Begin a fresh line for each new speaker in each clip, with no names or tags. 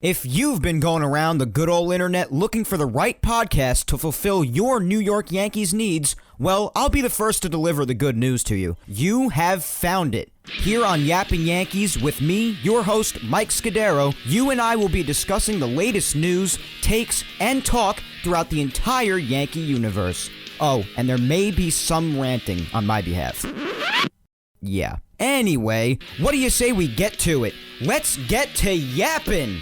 If you've been going around the good old internet looking for the right podcast to fulfill your New York Yankees needs, well, I'll be the first to deliver the good news to you. You have found it. Here on Yapping Yankees with me, your host, Mike Scudero, you and I will be discussing the latest news, takes, and talk throughout the entire Yankee universe. Oh, and there may be some ranting on my behalf. Yeah. Anyway, what do you say we get to it? Let's get to yapping!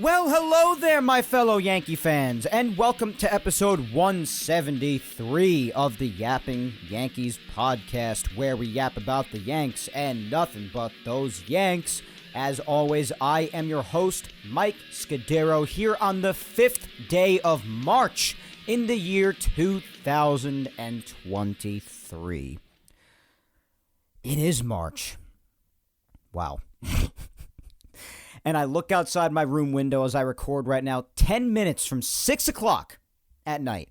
Well, hello there, my fellow Yankee fans, and welcome to episode 173 of the Yapping Yankees podcast, where we yap about the Yanks and nothing but those Yanks. As always, I am your host, Mike Scudero, here on the 5th day of March in the year 2023. It is March. Wow. And I look outside my room window as I record right now, 10 minutes from 6 o'clock at night,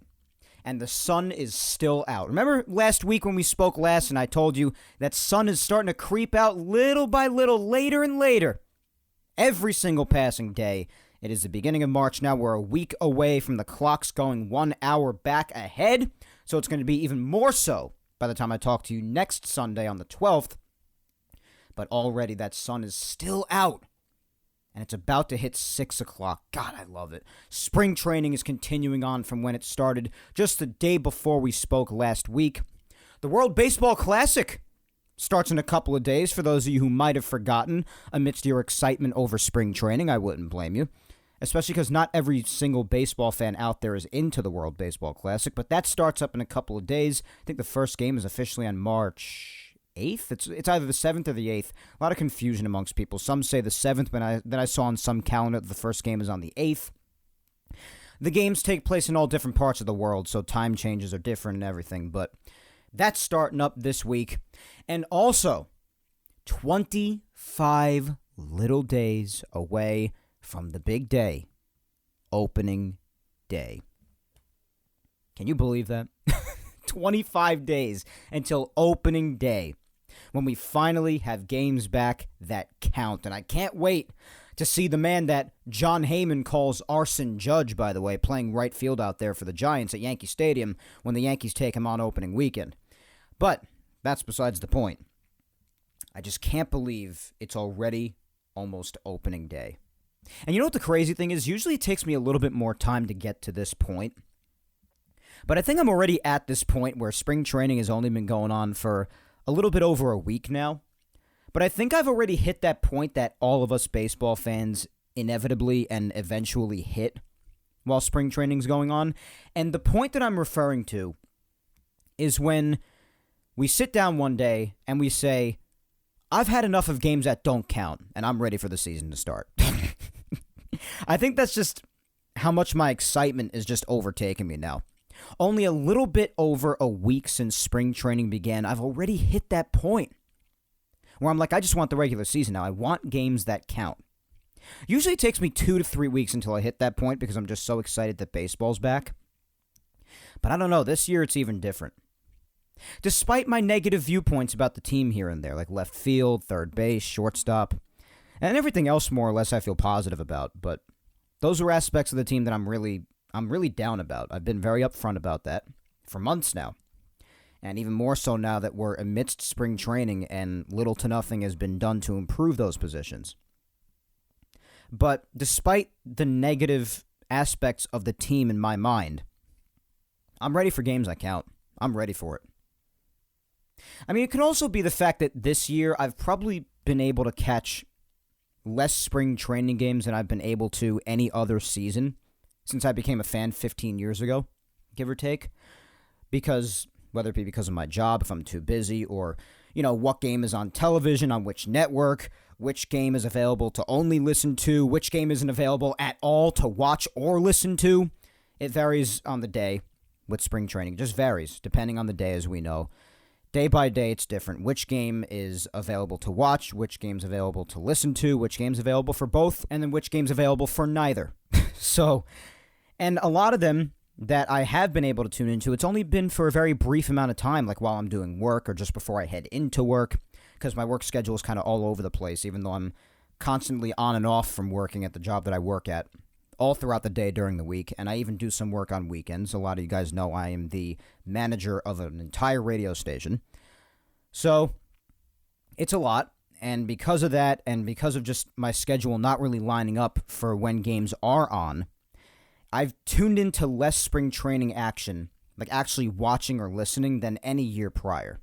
and the sun is still out. Remember last week when we spoke last and I told you that sun is starting to creep out little by little, later and later, every single passing day. It is the beginning of March now. We're a week away from the clocks going 1 hour back ahead, so it's going to be even more so by the time I talk to you next Sunday on the 12th. But already that sun is still out. And it's about to hit 6 o'clock. God, I love it. Spring training is continuing on from when it started just the day before we spoke last week. The World Baseball Classic starts in a couple of days. For those of you who might have forgotten, amidst your excitement over spring training, I wouldn't blame you. Especially because not every single baseball fan out there is into the World Baseball Classic. But that starts up in a couple of days. I think the first game is officially on March 8th? It's either the 7th or the 8th. A lot of confusion amongst people. Some say the 7th, but then I saw on some calendar that the first game is on the 8th. The games take place in all different parts of the world, so time changes are different and everything, but that's starting up this week. And also, 25 little days away from the big day, opening day. Can you believe that? 25 days until opening day, when we finally have games back that count. And I can't wait to see the man that John Heyman calls Arson Judge, by the way, playing right field out there for the Giants at Yankee Stadium when the Yankees take him on opening weekend. But that's besides the point. I just can't believe it's already almost opening day. And you know what the crazy thing is? Usually it takes me a little bit more time to get to this point. But I think I'm already at this point where spring training has only been going on for a little bit over a week now. But I think I've already hit that point that all of us baseball fans inevitably and eventually hit while spring training's going on. And the point that I'm referring to is when we sit down one day and we say, I've had enough of games that don't count, and I'm ready for the season to start. I think that's just how much my excitement is just overtaking me now. Only a little bit over a week since spring training began, I've already hit that point where I'm like, I just want the regular season now. I want games that count. Usually it takes me 2 to 3 weeks until I hit that point because I'm just so excited that baseball's back. But I don't know, this year it's even different. Despite my negative viewpoints about the team here and there, like left field, third base, shortstop, and everything else more or less I feel positive about, but those are aspects of the team that I'm really down about. I've been very upfront about that for months now. And even more so now that we're amidst spring training and little to nothing has been done to improve those positions. But despite the negative aspects of the team in my mind, I'm ready for games that count. I'm ready for it. I mean, it can also be the fact that this year I've probably been able to catch less spring training games than I've been able to any other season since I became a fan 15 years ago, give or take. Because, whether it be because of my job, if I'm too busy, or, what game is on television, on which network, which game is available to only listen to, which game isn't available at all to watch or listen to. It varies on the day with spring training. It just varies, depending on the day, as we know. Day by day, it's different. Which game is available to watch, which game's available to listen to, which game's available for both, and then which game's available for neither. So, and a lot of them that I have been able to tune into, it's only been for a very brief amount of time, like while I'm doing work or just before I head into work, because my work schedule is kind of all over the place, even though I'm constantly on and off from working at the job that I work at all throughout the day during the week, and I even do some work on weekends. A lot of you guys know I am the manager of an entire radio station. So it's a lot, and because of that, and because of just my schedule not really lining up for when games are on, I've tuned into less spring training action, like actually watching or listening, than any year prior.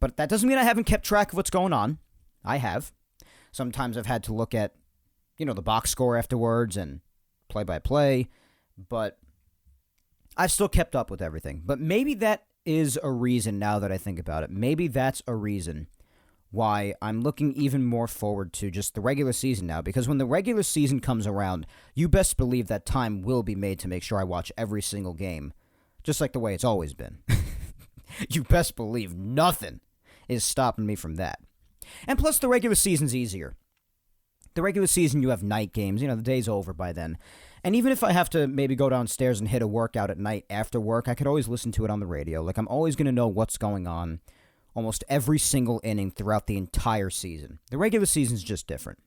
But that doesn't mean I haven't kept track of what's going on. I have. Sometimes I've had to look at, the box score afterwards and play-by-play, but I've still kept up with everything. But maybe that is a reason, now that I think about it. Maybe that's a reason why I'm looking even more forward to just the regular season now, because when the regular season comes around, you best believe that time will be made to make sure I watch every single game, just like the way it's always been. You best believe nothing is stopping me from that. And plus, the regular season's easier. The regular season, you have night games. The day's over by then. And even if I have to maybe go downstairs and hit a workout at night after work, I could always listen to it on the radio. Like, I'm always going to know what's going on almost every single inning throughout the entire season. The regular season's just different.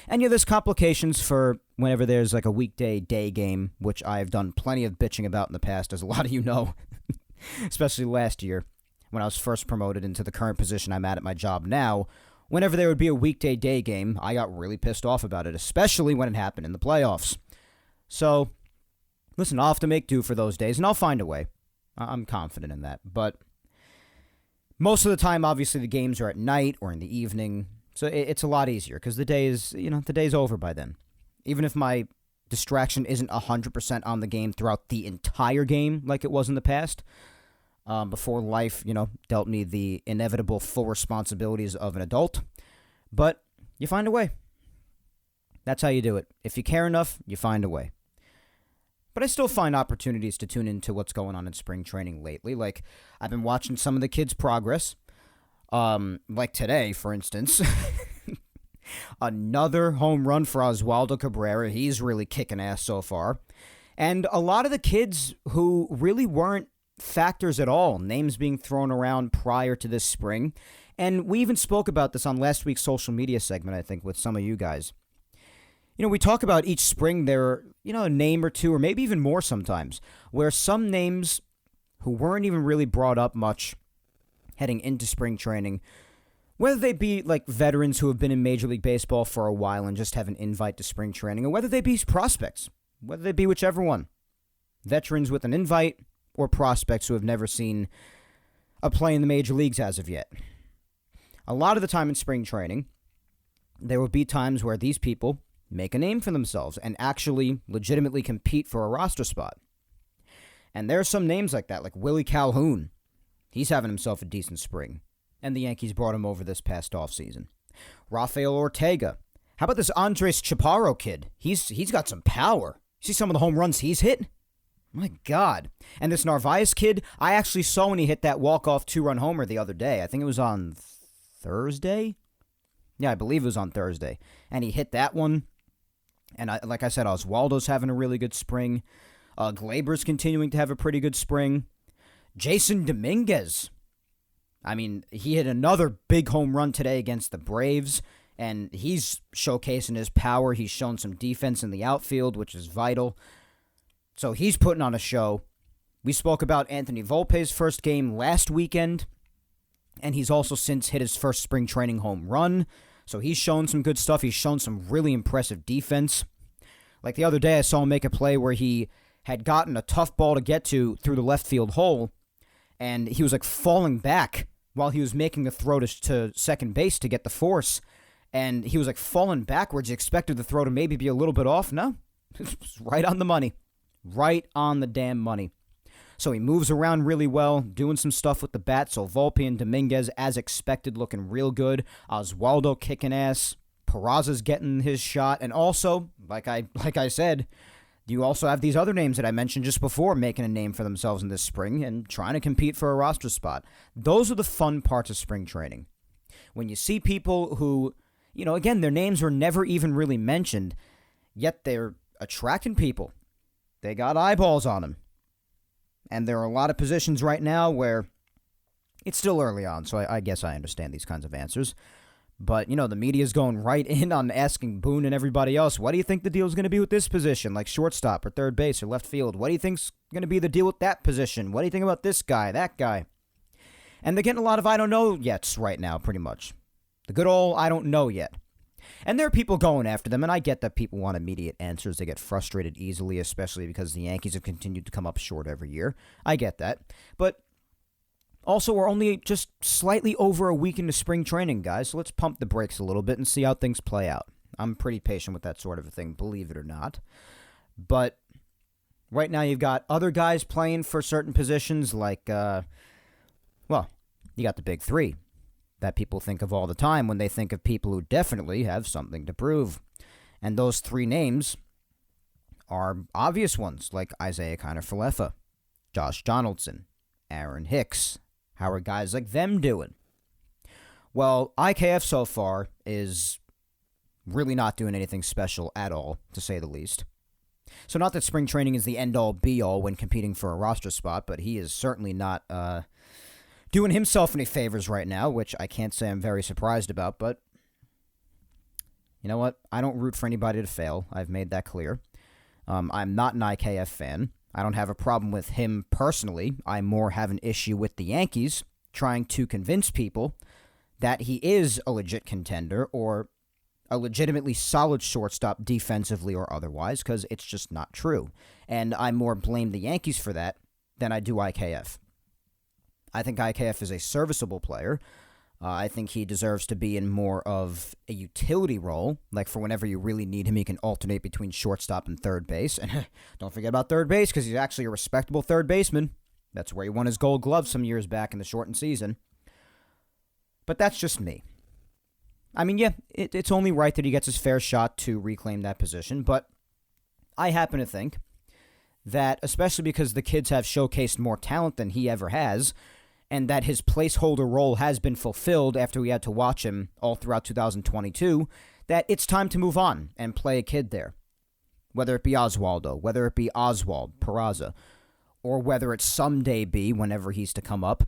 And there's complications for whenever there's like a weekday day game, which I've done plenty of bitching about in the past, as a lot of you know, especially last year when I was first promoted into the current position I'm at my job now. Whenever there would be a weekday day game, I got really pissed off about it, especially when it happened in the playoffs. So, listen, I'll have to make do for those days, and I'll find a way. I'm confident in that. But most of the time, obviously, the games are at night or in the evening, so it's a lot easier because the day's over by then. Even if my distraction isn't 100% on the game throughout the entire game like it was in the past, before life, dealt me the inevitable full responsibilities of an adult. But you find a way. That's how you do it. If you care enough, you find a way. But I still find opportunities to tune into what's going on in spring training lately. Like, I've been watching some of the kids' progress. Like today, for instance. Another home run for Oswaldo Cabrera. He's really kicking ass so far. And a lot of the kids who really weren't factors at all, names being thrown around prior to this spring. And we even spoke about this on last week's social media segment, I think, with some of you guys. We talk about each spring there are, a name or two, or maybe even more sometimes, where some names who weren't even really brought up much heading into spring training, whether they be like veterans who have been in Major League Baseball for a while and just have an invite to spring training, or whether they be prospects, whether they be whichever one, veterans with an invite, or prospects who have never seen a play in the major leagues as of yet. A lot of the time in spring training, there will be times where these people make a name for themselves and actually legitimately compete for a roster spot. And there are some names like that, like Willie Calhoun. He's having himself a decent spring, and the Yankees brought him over this past offseason. Rafael Ortega. How about this Andres Chaparro kid? He's got some power. See some of the home runs he's hit? My God. And this Narvaez kid, I actually saw when he hit that walk-off two-run homer the other day. I think it was on Thursday? Yeah, I believe it was on Thursday. And he hit that one. And like I said, Oswaldo's having a really good spring. Glaber's continuing to have a pretty good spring. Jason Dominguez. I mean, he hit another big home run today against the Braves. And he's showcasing his power. He's shown some defense in the outfield, which is vital. So he's putting on a show. We spoke about Anthony Volpe's first game last weekend, and he's also since hit his first spring training home run. So he's shown some good stuff. He's shown some really impressive defense. Like the other day, I saw him make a play where he had gotten a tough ball to get to through the left field hole, and he was like falling back while he was making a throw to second base to get the force, and he was like falling backwards. You expected the throw to maybe be a little bit off. No, it's right on the money. Right on the damn money. So he moves around really well, doing some stuff with the bat. So Volpe and Dominguez, as expected, looking real good. Oswaldo kicking ass. Peraza's getting his shot. And also, like I said, you also have these other names that I mentioned just before making a name for themselves in this spring and trying to compete for a roster spot. Those are the fun parts of spring training. When you see people who, again, their names were never even really mentioned, yet they're attracting people. They got eyeballs on him. And there are a lot of positions right now where it's still early on, so I guess I understand these kinds of answers. But, the media's going right in on asking Boone and everybody else, what do you think the deal's going to be with this position, like shortstop or third base or left field? What do you think's going to be the deal with that position? What do you think about this guy, that guy? And they're getting a lot of I don't know yets right now, pretty much. The good old I don't know yet. And there are people going after them, and I get that people want immediate answers. They get frustrated easily, especially because the Yankees have continued to come up short every year. I get that. But also, we're only just slightly over a week into spring training, guys, so let's pump the brakes a little bit and see how things play out. I'm pretty patient with that sort of a thing, believe it or not. But right now you've got other guys playing for certain positions like, you got the big three that people think of all the time when they think of people who definitely have something to prove. And those three names are obvious ones, like Isaiah Kiner-Falefa, Josh Donaldson, Aaron Hicks. How are guys like them doing? Well, IKF so far is really not doing anything special at all, to say the least. So not that spring training is the end-all, be-all when competing for a roster spot, but he is certainly not doing himself any favors right now, which I can't say I'm very surprised about, but you know what? I don't root for anybody to fail. I've made that clear. I'm not an IKF fan. I don't have a problem with him personally. I more have an issue with the Yankees trying to convince people that he is a legit contender or a legitimately solid shortstop defensively or otherwise, because it's just not true. And I more blame the Yankees for that than I do IKF. I think IKF is a serviceable player. I think he deserves to be in more of a utility role, like for whenever you really need him, he can alternate between shortstop and third base. And don't forget about third base, because he's actually a respectable third baseman. That's where he won his Gold Glove some years back in the shortened season. But that's just me. I mean, yeah, it's only right that he gets his fair shot to reclaim that position, but I happen to think that, especially because the kids have showcased more talent than he ever has, and that his placeholder role has been fulfilled after we had to watch him all throughout 2022, that it's time to move on and play a kid there. Whether it be Oswaldo, whether it be Oswald, Peraza, or whether it someday be, whenever he's to come up,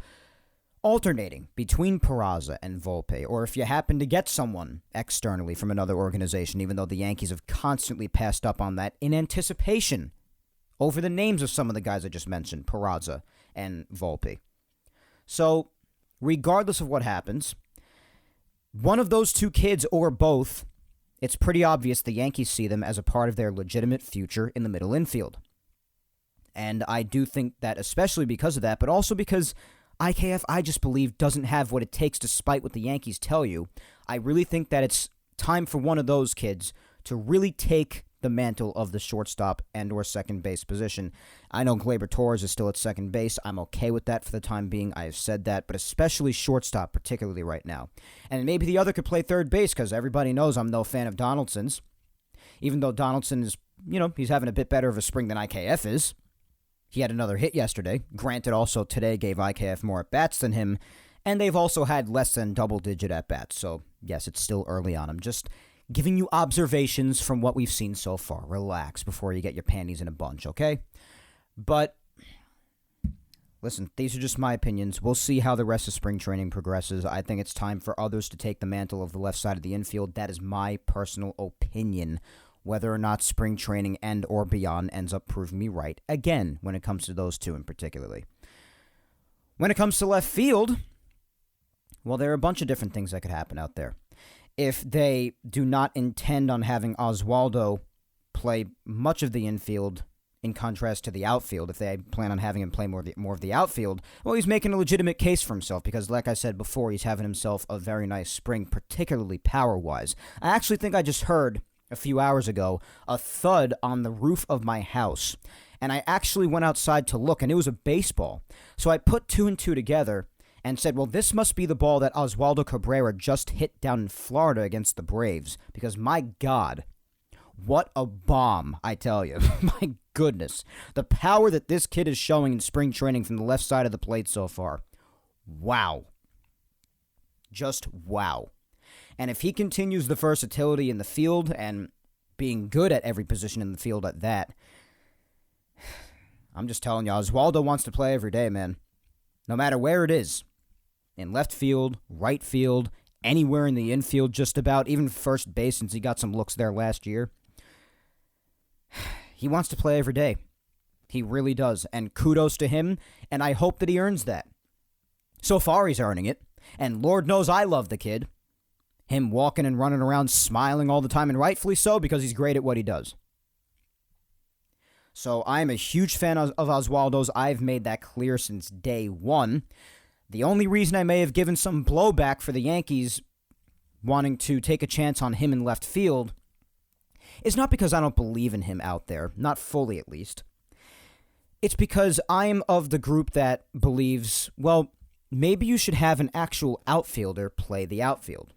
alternating between Peraza and Volpe, or if you happen to get someone externally from another organization, even though the Yankees have constantly passed up on that in anticipation over the names of some of the guys I just mentioned, Peraza and Volpe. So, regardless of what happens, one of those two kids or both, it's pretty obvious the Yankees see them as a part of their legitimate future in the middle infield. And I do think that especially because of that, but also because IKF, I just believe, doesn't have what it takes despite what the Yankees tell you. I really think that it's time for one of those kids to really take the mantle of the shortstop and or second base position. I know Gleyber Torres is still at second base. I'm okay with that for the time being. I have said that, but especially shortstop, particularly right now. And maybe the other could play third base, because everybody knows I'm no fan of Donaldson's. Even though Donaldson is, he's having a bit better of a spring than IKF is. He had another hit yesterday. Granted, also today gave IKF more at-bats than him, and they've also had less than double-digit at-bats. So, yes, it's still early on. I'm just giving you observations from what we've seen so far. Relax before you get your panties in a bunch, okay? But, listen, these are just my opinions. We'll see how the rest of spring training progresses. I think it's time for others to take the mantle of the left side of the infield. That is my personal opinion. Whether or not spring training and or beyond ends up proving me right, again, when it comes to those two in particularly. When it comes to left field, well, there are a bunch of different things that could happen out there. If they do not intend on having Oswaldo play much of the infield in contrast to the outfield, if they plan on having him play more of the outfield, well, he's making a legitimate case for himself because, like I said before, he's having himself a very nice spring, particularly power-wise. I actually think I just heard a few hours ago a thud on the roof of my house, and I actually went outside to look, and it was a baseball. So I put two and two together and said, well, this must be the ball that Oswaldo Cabrera just hit down in Florida against the Braves, because my God, what a bomb, I tell you. My goodness. The power that this kid is showing in spring training from the left side of the plate so far. Wow. Just wow. And if he continues the versatility in the field and being good at every position in the field at that, I'm just telling you, Oswaldo wants to play every day, man. No matter where it is. In left field, right field, anywhere in the infield, just about, even first base since he got some looks there last year. He wants to play every day. He really does, and kudos to him, and I hope that he earns that. So far, he's earning it, and Lord knows I love the kid. Him walking and running around smiling all the time, and rightfully so, because he's great at what he does. So I'm a huge fan of Oswaldo's. I've made that clear since day one. The only reason I may have given some blowback for the Yankees wanting to take a chance on him in left field is not because I don't believe in him out there, not fully at least. It's because I'm of the group that believes, well, maybe you should have an actual outfielder play the outfield,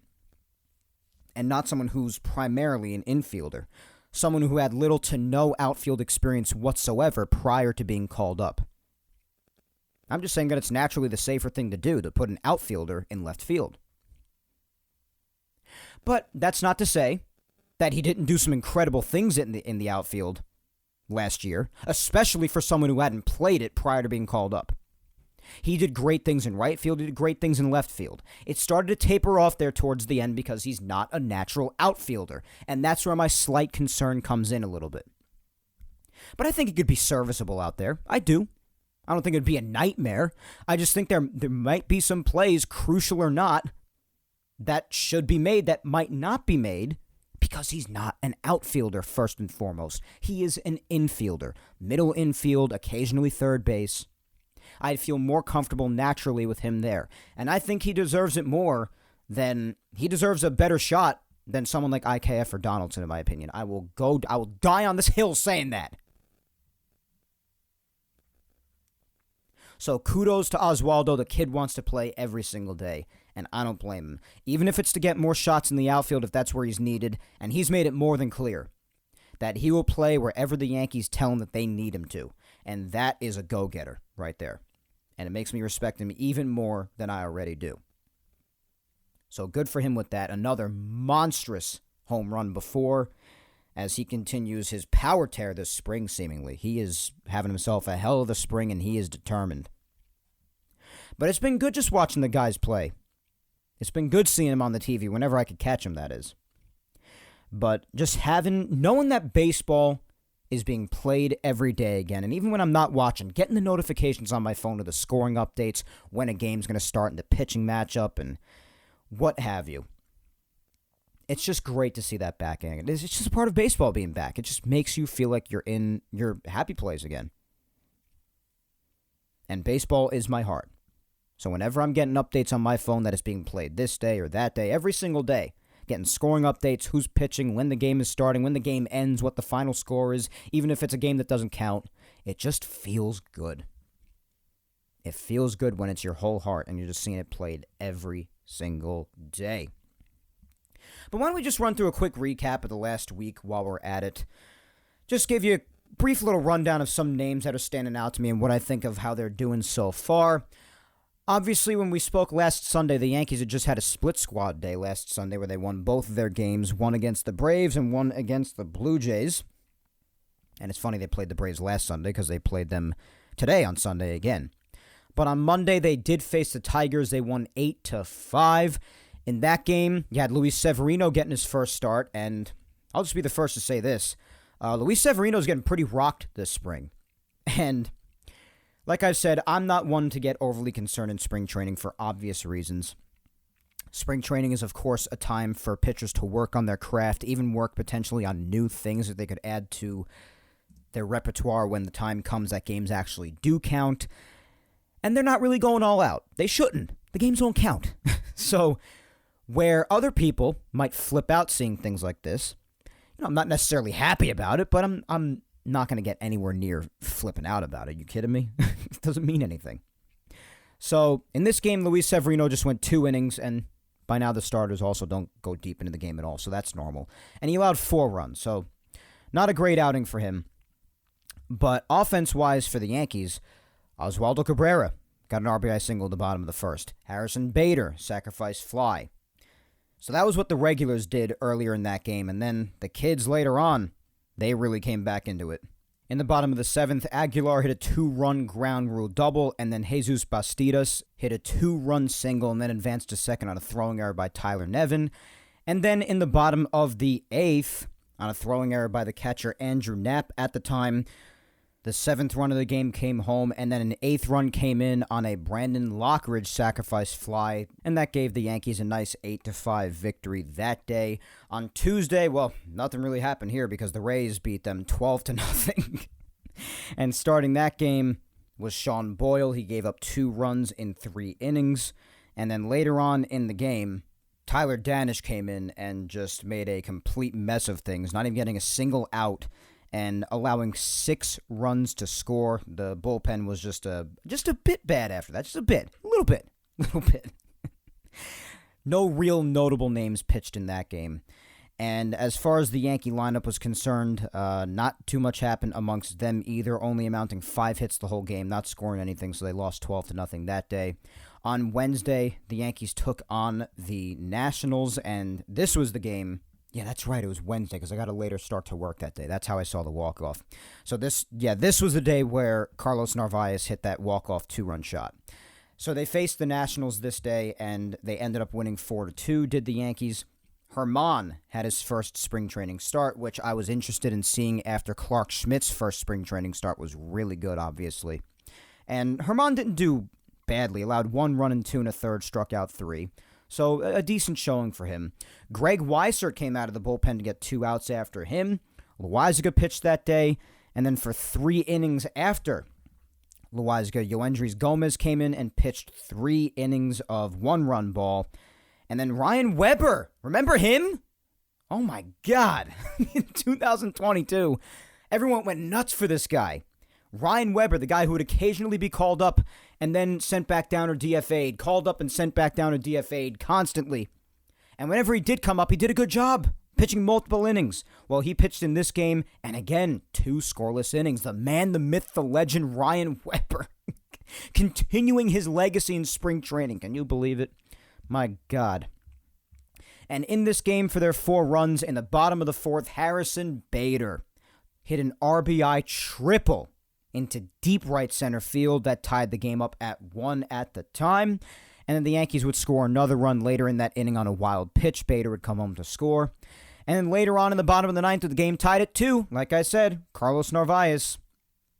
and not someone who's primarily an infielder, someone who had little to no outfield experience whatsoever prior to being called up. I'm just saying that it's naturally the safer thing to do, to put an outfielder in left field. But that's not to say that he didn't do some incredible things in the outfield last year, especially for someone who hadn't played it prior to being called up. He did great things in right field. He did great things in left field. It started to taper off there towards the end because he's not a natural outfielder, and that's where my slight concern comes in a little bit. But I think he could be serviceable out there. I do. I don't think it'd be a nightmare. I just think there might be some plays, crucial or not, that should be made that might not be made because he's not an outfielder first and foremost. He is an infielder, middle infield, occasionally third base. I'd feel more comfortable naturally with him there. And I think he deserves it more than, he deserves a better shot than someone like IKF or Donaldson, in my opinion. I will die on this hill saying that. So kudos to Oswaldo. The kid wants to play every single day, and I don't blame him. Even if it's to get more shots in the outfield, if that's where he's needed, and he's made it more than clear that he will play wherever the Yankees tell him that they need him to. And that is a go-getter right there. And it makes me respect him even more than I already do. So good for him with that. Another monstrous home run before, as he continues his power tear this spring, seemingly. He is having himself a hell of a spring, and he is determined. But it's been good just watching the guys play. It's been good seeing him on the TV, whenever I could catch him, that is. But just knowing that baseball is being played every day again, and even when I'm not watching, getting the notifications on my phone of the scoring updates, when a game's going to start, and the pitching matchup, and what have you. It's just great to see that back. It's just a part of baseball being back. It just makes you feel like you're in your happy place again. And baseball is my heart. So whenever I'm getting updates on my phone that it's being played this day or that day, every single day, getting scoring updates, who's pitching, when the game is starting, when the game ends, what the final score is, even if it's a game that doesn't count, it just feels good. It feels good when it's your whole heart and you're just seeing it played every single day. But why don't we just run through a quick recap of the last week while we're at it. Just give you a brief little rundown of some names that are standing out to me and what I think of how they're doing so far. Obviously, when we spoke last Sunday, the Yankees had just had a split squad day last Sunday where they won both of their games, one against the Braves and one against the Blue Jays. And it's funny they played the Braves last Sunday because they played them today on Sunday again. But on Monday, they did face the Tigers. They won 8-5. In that game, you had Luis Severino getting his first start, and I'll just be the first to say this. Luis Severino's getting pretty rocked this spring. And like I've said, I'm not one to get overly concerned in spring training for obvious reasons. Spring training is, of course, a time for pitchers to work on their craft, even work potentially on new things that they could add to their repertoire when the time comes that games actually do count. And they're not really going all out. They shouldn't. The games don't count. So where other people might flip out seeing things like this, I'm not necessarily happy about it, but I'm not going to get anywhere near flipping out about it. You kidding me? It doesn't mean anything. So in this game, Luis Severino just went 2 innings, and by now the starters also don't go deep into the game at all, so that's normal. And he allowed 4 runs, so not a great outing for him. But offense-wise for the Yankees, Oswaldo Cabrera got an RBI single at the bottom of the first. Harrison Bader, sacrifice fly. So that was what the regulars did earlier in that game, and then the kids later on, they really came back into it In the bottom of the seventh, Aguilar hit a 2-run ground rule double, and then Jesus Bastidas hit a 2-run single and then advanced to second on a throwing error by Tyler Nevin. And then in the bottom of the eighth, on a throwing error by the catcher Andrew Knapp at the time, the seventh run of the game came home, and then an eighth run came in on a Brandon Lockridge sacrifice fly, and that gave the Yankees a nice 8-5 victory that day. On Tuesday, well, nothing really happened here because the Rays beat them 12-0. And starting that game was Sean Boyle. He gave up 2 runs in 3 innings. And then later on in the game, Tyler Danish came in and just made a complete mess of things, not even getting a single out and allowing 6 runs to score. The bullpen was just a bit bad after that. Just a little bit. No real notable names pitched in that game. And as far as the Yankee lineup was concerned, not too much happened amongst them either, only amounting 5 hits the whole game, not scoring anything, so they lost 12-0 that day. On Wednesday, the Yankees took on the Nationals, and this was the game. Yeah, that's right. It was Wednesday because I got a later start to work that day. That's how I saw the walk-off. So this was the day where Carlos Narvaez hit that walk-off 2-run shot. So they faced the Nationals this day, and they ended up winning 4-2, did the Yankees. Herman had his first spring training start, which I was interested in seeing after Clark Schmidt's first spring training start was really good, obviously. And Herman didn't do badly, allowed 1 run and 2 1/3, struck out 3. So a decent showing for him. Greg Weissert came out of the bullpen to get 2 outs after him. Loaisiga pitched that day. And then for 3 innings after Loaisiga, Yoendrys Gomez came in and pitched 3 innings of 1-run ball. And then Ryan Weber, remember him? Oh my God. In 2022, everyone went nuts for this guy. Ryan Weber, the guy who would occasionally be called up and then sent back down or DFA'd, called up and sent back down or DFA'd constantly. And whenever he did come up, he did a good job, pitching multiple innings. Well, he pitched in this game, and again, 2 scoreless innings. The man, the myth, the legend, Ryan Weber, continuing his legacy in spring training. Can you believe it? My God. And in this game, for their 4 runs, in the bottom of the 4th, Harrison Bader hit an RBI triple into deep right center field that tied the game up at 1 at the time. And then the Yankees would score another run later in that inning on a wild pitch. Bader would come home to score. And then later on in the bottom of the 9th, the game tied at 2. Like I said, Carlos Narvaez,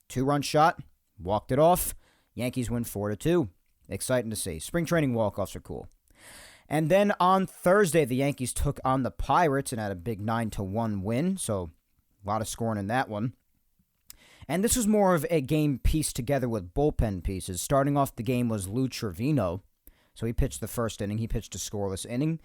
2-run shot, walked it off. Yankees win 4-2. Exciting to see. Spring training walk-offs are cool. And then on Thursday, the Yankees took on the Pirates and had a big 9-1 win. So a lot of scoring in that one. And this was more of a game pieced together with bullpen pieces. Starting off the game was Lou Trevino. So he pitched the first inning. He pitched a scoreless inning.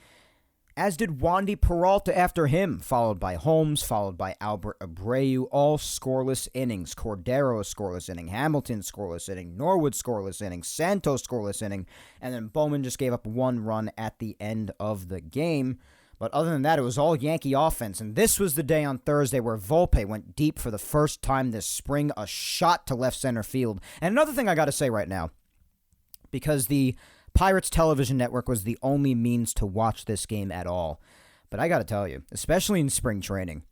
As did Wandy Peralta after him, followed by Holmes, followed by Albert Abreu, all scoreless innings. Cordero a scoreless inning, Hamilton scoreless inning, Norwood scoreless inning, Santos scoreless inning, and then Bowman just gave up 1 run at the end of the game. But other than that, it was all Yankee offense, and this was the day on Thursday where Volpe went deep for the first time this spring, a shot to left center field. And another thing I got to say right now, because the Pirates television network was the only means to watch this game at all. But I got to tell you, especially in spring training,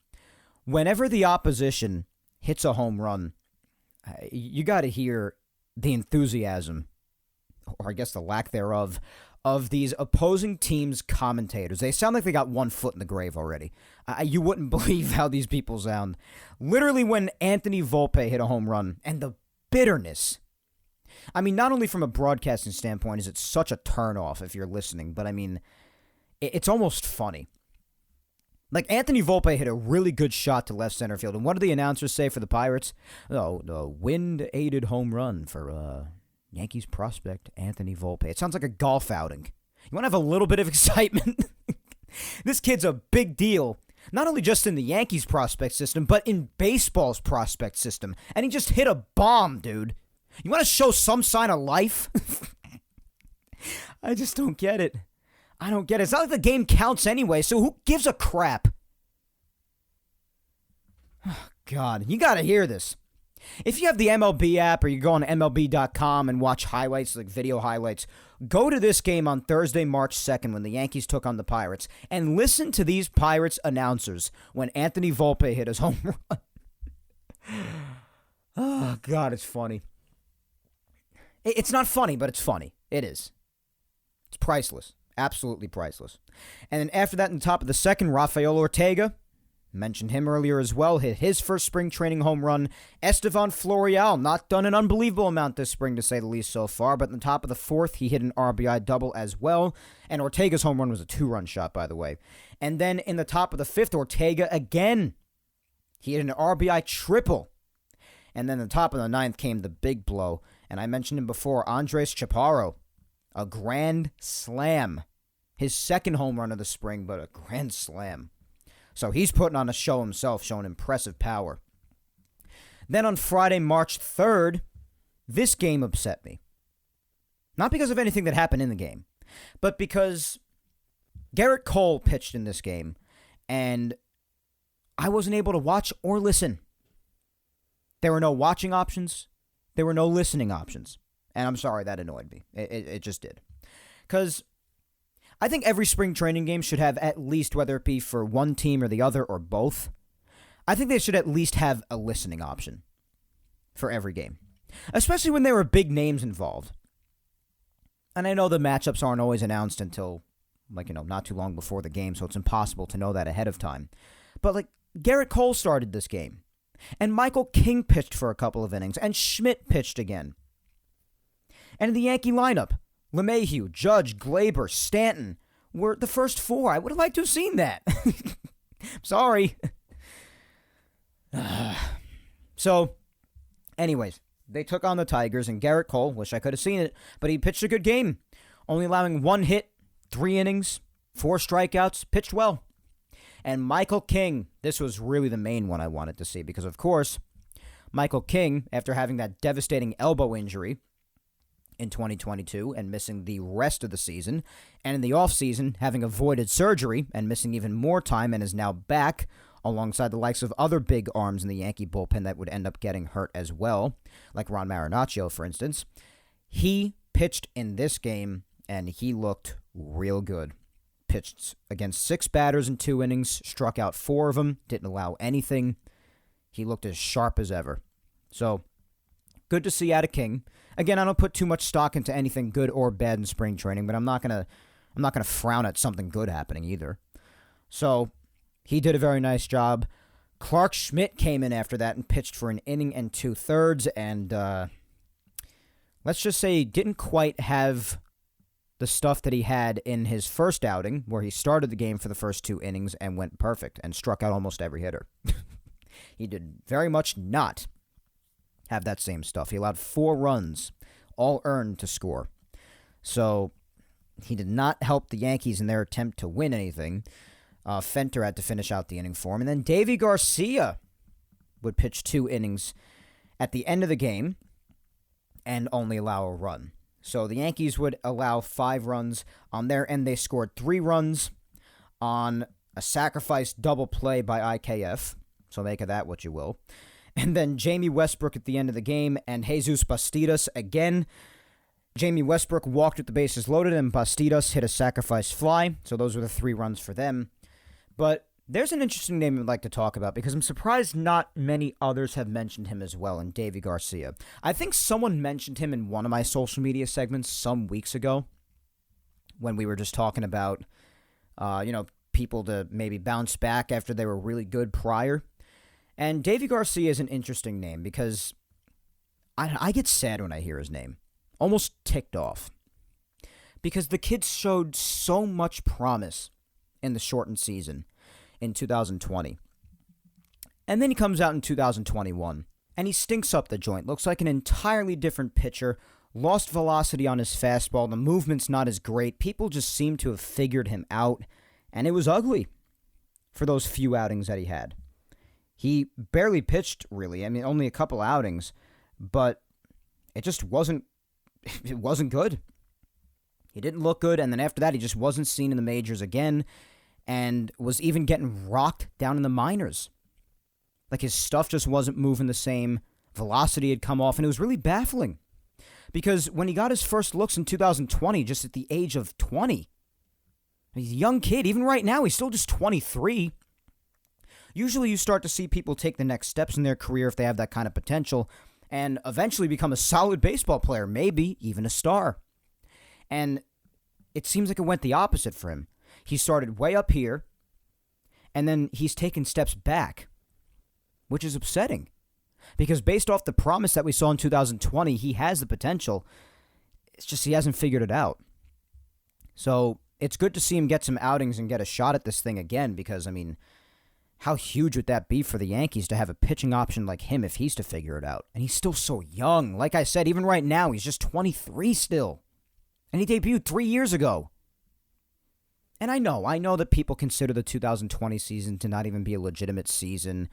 whenever the opposition hits a home run, you got to hear the enthusiasm, or I guess the lack thereof, of these opposing teams' commentators. They sound like they got 1 foot in the grave already. You wouldn't believe how these people sound. Literally when Anthony Volpe hit a home run, and the bitterness. I mean, not only from a broadcasting standpoint is it such a turnoff if you're listening, but I mean, it's almost funny. Like, Anthony Volpe hit a really good shot to left center field, and what do the announcers say for the Pirates? Oh, the wind-aided home run for Yankees prospect Anthony Volpe. It sounds like a golf outing. You want to have a little bit of excitement? This kid's a big deal, not only just in the Yankees prospect system, but in baseball's prospect system. And he just hit a bomb, dude. You want to show some sign of life? I just don't get it. I don't get it. It's not like the game counts anyway, so who gives a crap? Oh, God, you got to hear this. If you have the MLB app or you go on MLB.com and watch highlights, like video highlights, go to this game on Thursday, March 2nd when the Yankees took on the Pirates and listen to these Pirates announcers when Anthony Volpe hit his home run. Oh, God, it's funny. It's not funny, but it's funny. It is. It's priceless. Absolutely priceless. And then after that, in the top of the second, Rafael Ortega, mentioned him earlier as well, hit his first spring training home run. Estevan Florial, not done an unbelievable amount this spring, to say the least so far, but in the top of the fourth, he hit an RBI double as well. And Ortega's home run was a 2-run shot, by the way. And then in the top of the fifth, Ortega again. He hit an RBI triple. And then the top of the ninth came the big blow. And I mentioned him before, Andres Chaparro, a grand slam. His second home run of the spring, but a grand slam. So he's putting on a show himself, showing impressive power. Then on Friday, March 3rd, this game upset me. Not because of anything that happened in the game, but because Garrett Cole pitched in this game, and I wasn't able to watch or listen. There were no watching options. There were no listening options. And I'm sorry, that annoyed me. It just did. Because I think every spring training game should have at least, whether it be for one team or the other or both, I think they should at least have a listening option for every game. Especially when there were big names involved. And I know the matchups aren't always announced until, not too long before the game, so it's impossible to know that ahead of time. But, Garrett Cole started this game. And Michael King pitched for a couple of innings. And Schmidt pitched again. And in the Yankee lineup, LeMahieu, Judge, Glaber, Stanton were the first four. I would have liked to have seen that. Sorry. So, anyways, they took on the Tigers, and Garrett Cole, wish I could have seen it, but he pitched a good game. Only allowing 1 hit, 3 innings, 4 strikeouts, pitched well. And Michael King, this was really the main one I wanted to see because, of course, Michael King, after having that devastating elbow injury in 2022 and missing the rest of the season, and in the offseason having avoided surgery and missing even more time and is now back alongside the likes of other big arms in the Yankee bullpen that would end up getting hurt as well, like Ron Marinaccio, for instance. He pitched in this game, and he looked real good. Pitched against 6 batters in 2 innings, struck out 4 of them, didn't allow anything. He looked as sharp as ever. So, good to see out of King. Again, I don't put too much stock into anything good or bad in spring training, but I'm not gonna frown at something good happening either. So, he did a very nice job. Clark Schmidt came in after that and pitched for an inning and 2/3, and let's just say he didn't quite have the stuff that he had in his first outing, where he started the game for the first 2 innings and went perfect and struck out almost every hitter. He did very much not have that same stuff. He allowed 4 runs, all earned, to score. So he did not help the Yankees in their attempt to win anything. Fenter had to finish out the inning for him. And then Davy Garcia would pitch 2 innings at the end of the game and only allow a run. So the Yankees would allow 5 runs. On their end, they scored 3 runs on a sacrifice double play by IKF. So make of that what you will. And then Jamie Westbrook at the end of the game and Jesus Bastidas again. Jamie Westbrook walked with the bases loaded and Bastidas hit a sacrifice fly. So those were the 3 runs for them. But there's an interesting name I'd like to talk about because I'm surprised not many others have mentioned him as well in Davy Garcia. I think someone mentioned him in one of my social media segments some weeks ago when we were just talking about, people to maybe bounce back after they were really good prior. And Davy Garcia is an interesting name because I get sad when I hear his name. Almost ticked off. Because the kid showed so much promise in the shortened season in 2020. And then he comes out in 2021, and he stinks up the joint. Looks like an entirely different pitcher. Lost velocity on his fastball. The movement's not as great. People just seem to have figured him out, and it was ugly for those few outings that he had. He barely pitched, really. I mean, only a couple outings, but it just wasn't good. He didn't look good, and then after that, he just wasn't seen in the majors again, and was even getting rocked down in the minors. Like, his stuff just wasn't moving the same. Velocity had come off, and it was really baffling. Because when he got his first looks in 2020, just at the age of 20, he's a young kid. Even right now, he's still just 23. Usually you start to see people take the next steps in their career if they have that kind of potential and eventually become a solid baseball player, maybe even a star. And it seems like it went the opposite for him. He started way up here, and then he's taken steps back, which is upsetting. Because based off the promise that we saw in 2020, he has the potential. It's just he hasn't figured it out. So it's good to see him get some outings and get a shot at this thing again because, I mean, how huge would that be for the Yankees to have a pitching option like him if he's to figure it out? And he's still so young. Like I said, even right now, he's just 23 still. And he debuted 3 years ago. And I know that people consider the 2020 season to not even be a legitimate season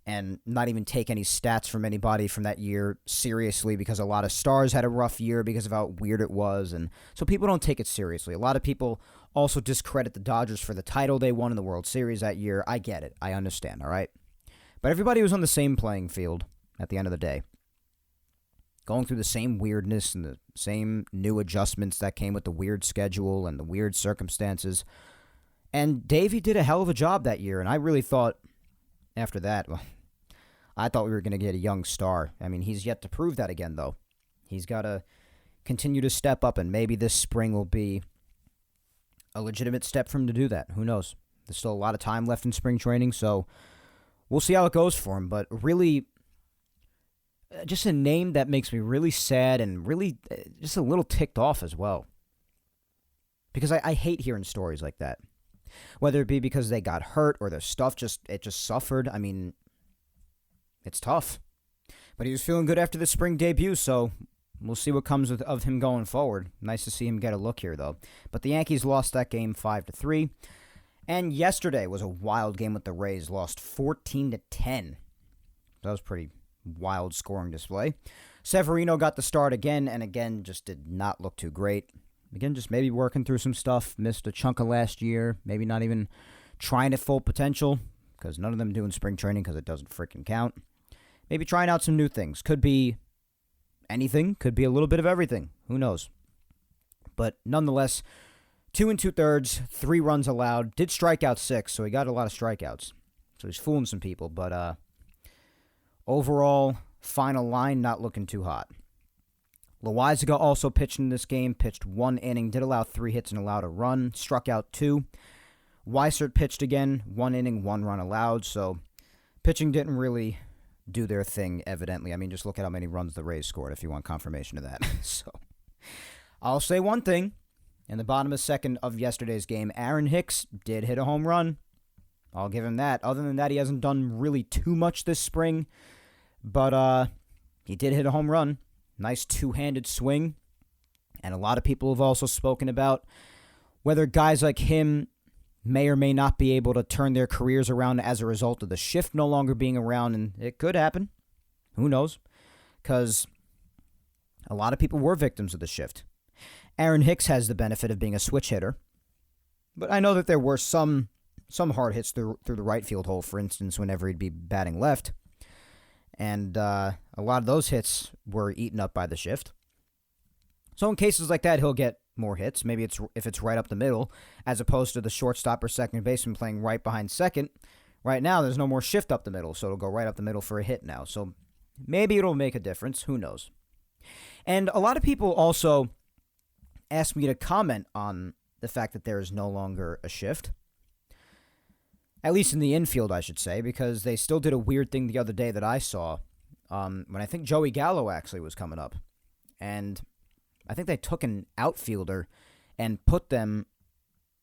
and not even take any stats from anybody from that year seriously because a lot of stars had a rough year because of how weird it was. And so people don't take it seriously. A lot of people also discredit the Dodgers for the title they won in the World Series that year. I get it. I understand, all right? But everybody was on the same playing field at the end of the day, going through the same weirdness and the same new adjustments that came with the weird schedule and the weird circumstances. And Davey did a hell of a job that year, and I really thought after that, well, I thought we were going to get a young star. I mean, he's yet to prove that again, though. He's got to continue to step up, and maybe this spring will be a legitimate step for him to do that. Who knows? There's still a lot of time left in spring training, so we'll see how it goes for him. But really, just a name that makes me really sad and really just a little ticked off as well. Because I hate hearing stories like that. Whether it be because they got hurt or their stuff just suffered. I mean, it's tough. But he was feeling good after the spring debut, so we'll see what comes of him going forward. Nice to see him get a look here, though. But the Yankees lost that game 5-3. And yesterday was a wild game with the Rays. Lost 14-10. That was pretty wild scoring display. Severino got the start again, and again just did not look too great. Again, just maybe working through some stuff. Missed a chunk of last year. Maybe not even trying at full potential, because none of them do in spring training because it doesn't freaking count. Maybe trying out some new things. Could be anything. Could be a little bit of everything. Who knows? But nonetheless, 2 2/3, 3 runs allowed. Did strike out 6, so he got a lot of strikeouts. So he's fooling some people, but overall, final line not looking too hot. Loizaga also pitched in this game, pitched 1 inning, did allow 3 hits and allowed a run, struck out 2. Weissert pitched again, 1 inning, 1 run allowed, so pitching didn't really do their thing, evidently. I mean, just look at how many runs the Rays scored if you want confirmation of that. So, I'll say one thing. In the bottom of the second of yesterday's game, Aaron Hicks did hit a home run. I'll give him that. Other than that, he hasn't done really too much this spring, but he did hit a home run. Nice two-handed swing. And a lot of people have also spoken about whether guys like him may or may not be able to turn their careers around as a result of the shift no longer being around, and it could happen. Who knows? Because a lot of people were victims of the shift. Aaron Hicks has the benefit of being a switch hitter, but I know that there were some hard hits through the right field hole, for instance, whenever he'd be batting left. And a lot of those hits were eaten up by the shift. So in cases like that, he'll get more hits. Maybe if it's right up the middle, as opposed to the shortstop or second baseman playing right behind second. Right now, there's no more shift up the middle, so it'll go right up the middle for a hit now. So maybe it'll make a difference. Who knows? And a lot of people also asked me to comment on the fact that there is no longer a shift. At least in the infield, I should say, because they still did a weird thing the other day that I saw when I think Joey Gallo actually was coming up. And I think they took an outfielder and put them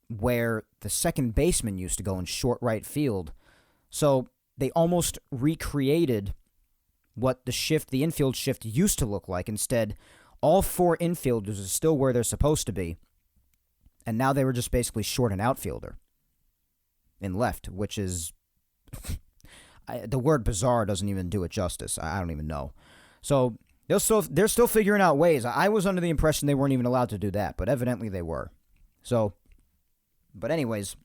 where the second baseman used to go in short right field. So they almost recreated what the infield shift used to look like. Instead, all 4 infielders are still where they're supposed to be. And now they were just basically short an outfielder in left, which is the word bizarre doesn't even do it justice. I don't even know. So they're still figuring out ways. I was under the impression they weren't even allowed to do that, but evidently they were. So, but anyways,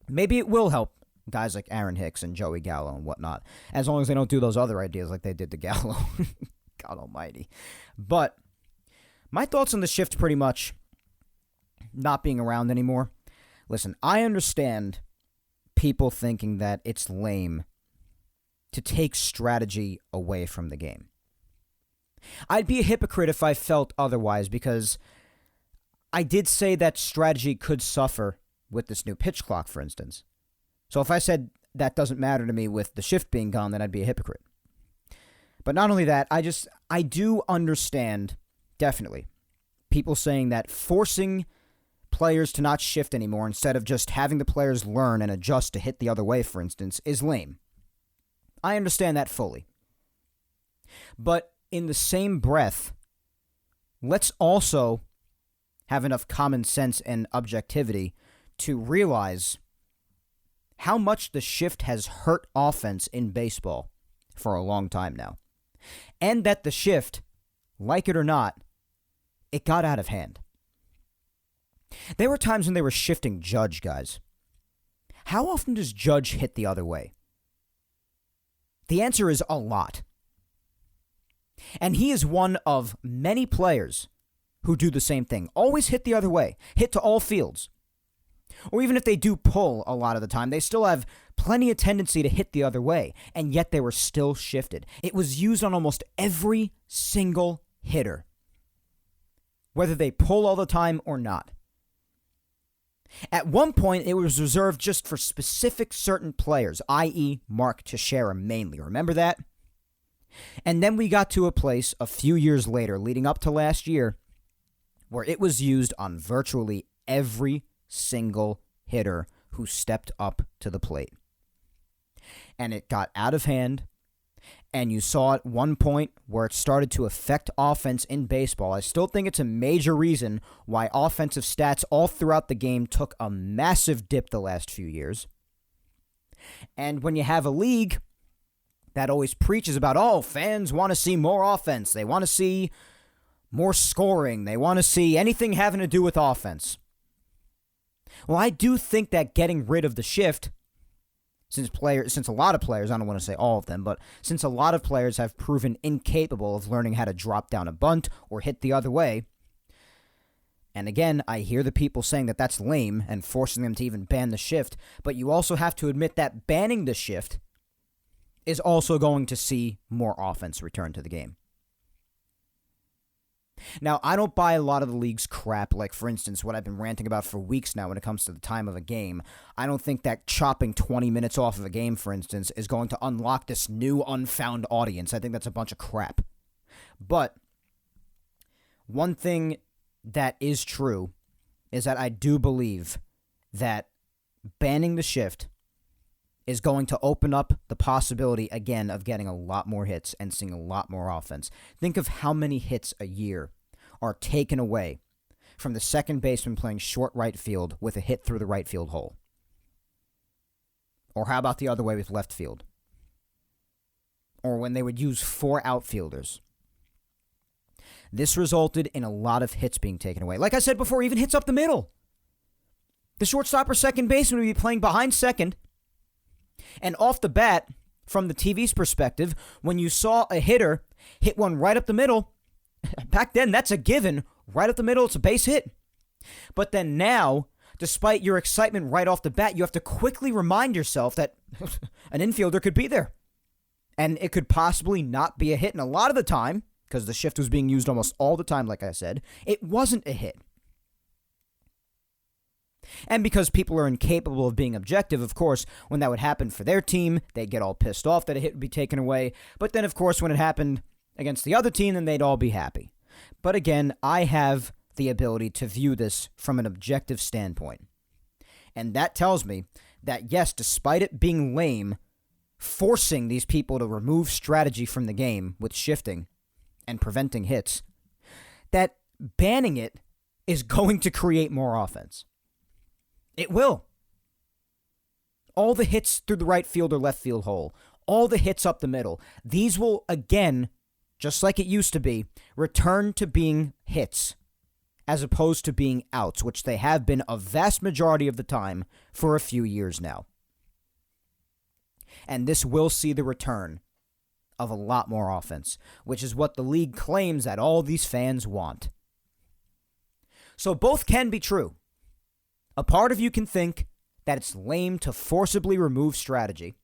maybe it will help guys like Aaron Hicks and Joey Gallo and whatnot, as long as they don't do those other ideas like they did to Gallo. God almighty. But my thoughts on the shift pretty much not being around anymore. Listen, I understand people thinking that it's lame to take strategy away from the game. I'd be a hypocrite if I felt otherwise, because I did say that strategy could suffer with this new pitch clock, for instance. So if I said that doesn't matter to me with the shift being gone, then I'd be a hypocrite. But not only that, I do understand, definitely, people saying that forcing players to not shift anymore instead of just having the players learn and adjust to hit the other way, for instance, is lame. I understand that fully. But in the same breath, let's also have enough common sense and objectivity to realize how much the shift has hurt offense in baseball for a long time now. And that the shift, like it or not, it got out of hand. There were times when they were shifting Judge, guys. How often does Judge hit the other way? The answer is a lot. And he is one of many players who do the same thing. Always hit the other way. Hit to all fields. Or even if they do pull a lot of the time, they still have plenty of tendency to hit the other way, and yet they were still shifted. It was used on almost every single hitter, whether they pull all the time or not. At one point, it was reserved just for specific certain players, i.e. Mark Teixeira mainly. Remember that? And then we got to a place a few years later, leading up to last year, where it was used on virtually every single hitter who stepped up to the plate. And it got out of hand, and you saw at one point where it started to affect offense in baseball. I still think it's a major reason why offensive stats all throughout the game took a massive dip the last few years. And when you have a league that always preaches about, oh, fans want to see more offense, they want to see more scoring, they want to see anything having to do with offense. Well, I do think that getting rid of the shift, since a lot of players, I don't want to say all of them, but since a lot of players have proven incapable of learning how to drop down a bunt or hit the other way, and again, I hear the people saying that that's lame and forcing them to even ban the shift, but you also have to admit that banning the shift is also going to see more offense return to the game. Now, I don't buy a lot of the league's crap, like, for instance, what I've been ranting about for weeks now when it comes to the time of a game. I don't think that chopping 20 minutes off of a game, for instance, is going to unlock this new, unfound audience. I think that's a bunch of crap. But one thing that is true is that I do believe that banning the shift is going to open up the possibility, again, of getting a lot more hits and seeing a lot more offense. Think of how many hits a year are taken away from the second baseman playing short right field with a hit through the right field hole. Or how about the other way with left field? Or when they would use 4 outfielders. This resulted in a lot of hits being taken away. Like I said before, even hits up the middle. The shortstop or second baseman would be playing behind second. And off the bat, from the TV's perspective, when you saw a hitter hit one right up the middle, back then that's a given. Right up the middle, it's a base hit. But then now, despite your excitement right off the bat, you have to quickly remind yourself that an infielder could be there. And it could possibly not be a hit. And a lot of the time, because the shift was being used almost all the time, like I said, it wasn't a hit. And because people are incapable of being objective, of course, when that would happen for their team, they'd get all pissed off that a hit would be taken away. But then, of course, when it happened against the other team, then they'd all be happy. But again, I have the ability to view this from an objective standpoint. And that tells me that, yes, despite it being lame, forcing these people to remove strategy from the game with shifting and preventing hits, that banning it is going to create more offense. It will. All the hits through the right field or left field hole, all the hits up the middle, these will, again, just like it used to be, return to being hits as opposed to being outs, which they have been a vast majority of the time for a few years now. And this will see the return of a lot more offense, which is what the league claims that all these fans want. So both can be true. A part of you can think that it's lame to forcibly remove strategy.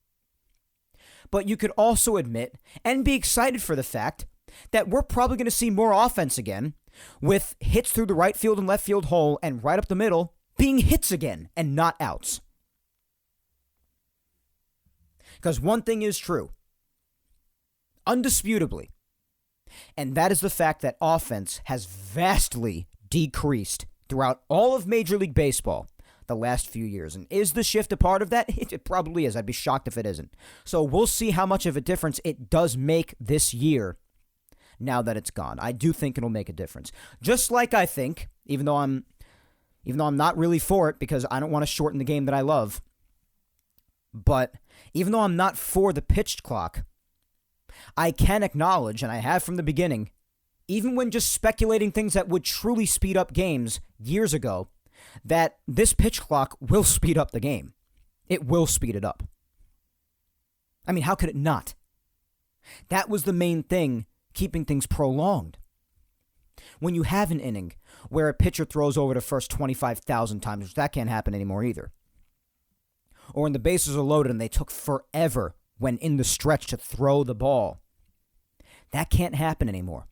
But you could also admit and be excited for the fact that we're probably going to see more offense again, with hits through the right field and left field hole and right up the middle being hits again and not outs. Because one thing is true, undisputably, and that is the fact that offense has vastly decreased throughout all of Major League Baseball the last few years. And is the shift a part of that? It probably is. I'd be shocked if it isn't. So we'll see how much of a difference it does make this year now that it's gone. I do think it'll make a difference. Just like I think, even though I'm not really for it because I don't want to shorten the game that I love, but even though I'm not for the pitched clock, I can acknowledge, and I have from the beginning, even when just speculating things that would truly speed up games years ago, that this pitch clock will speed up the game. It will speed it up. I mean, how could it not? That was the main thing keeping things prolonged. When you have an inning where a pitcher throws over the first 25,000 times, which that can't happen anymore either, or when the bases are loaded and they took forever when in the stretch to throw the ball, that can't happen anymore.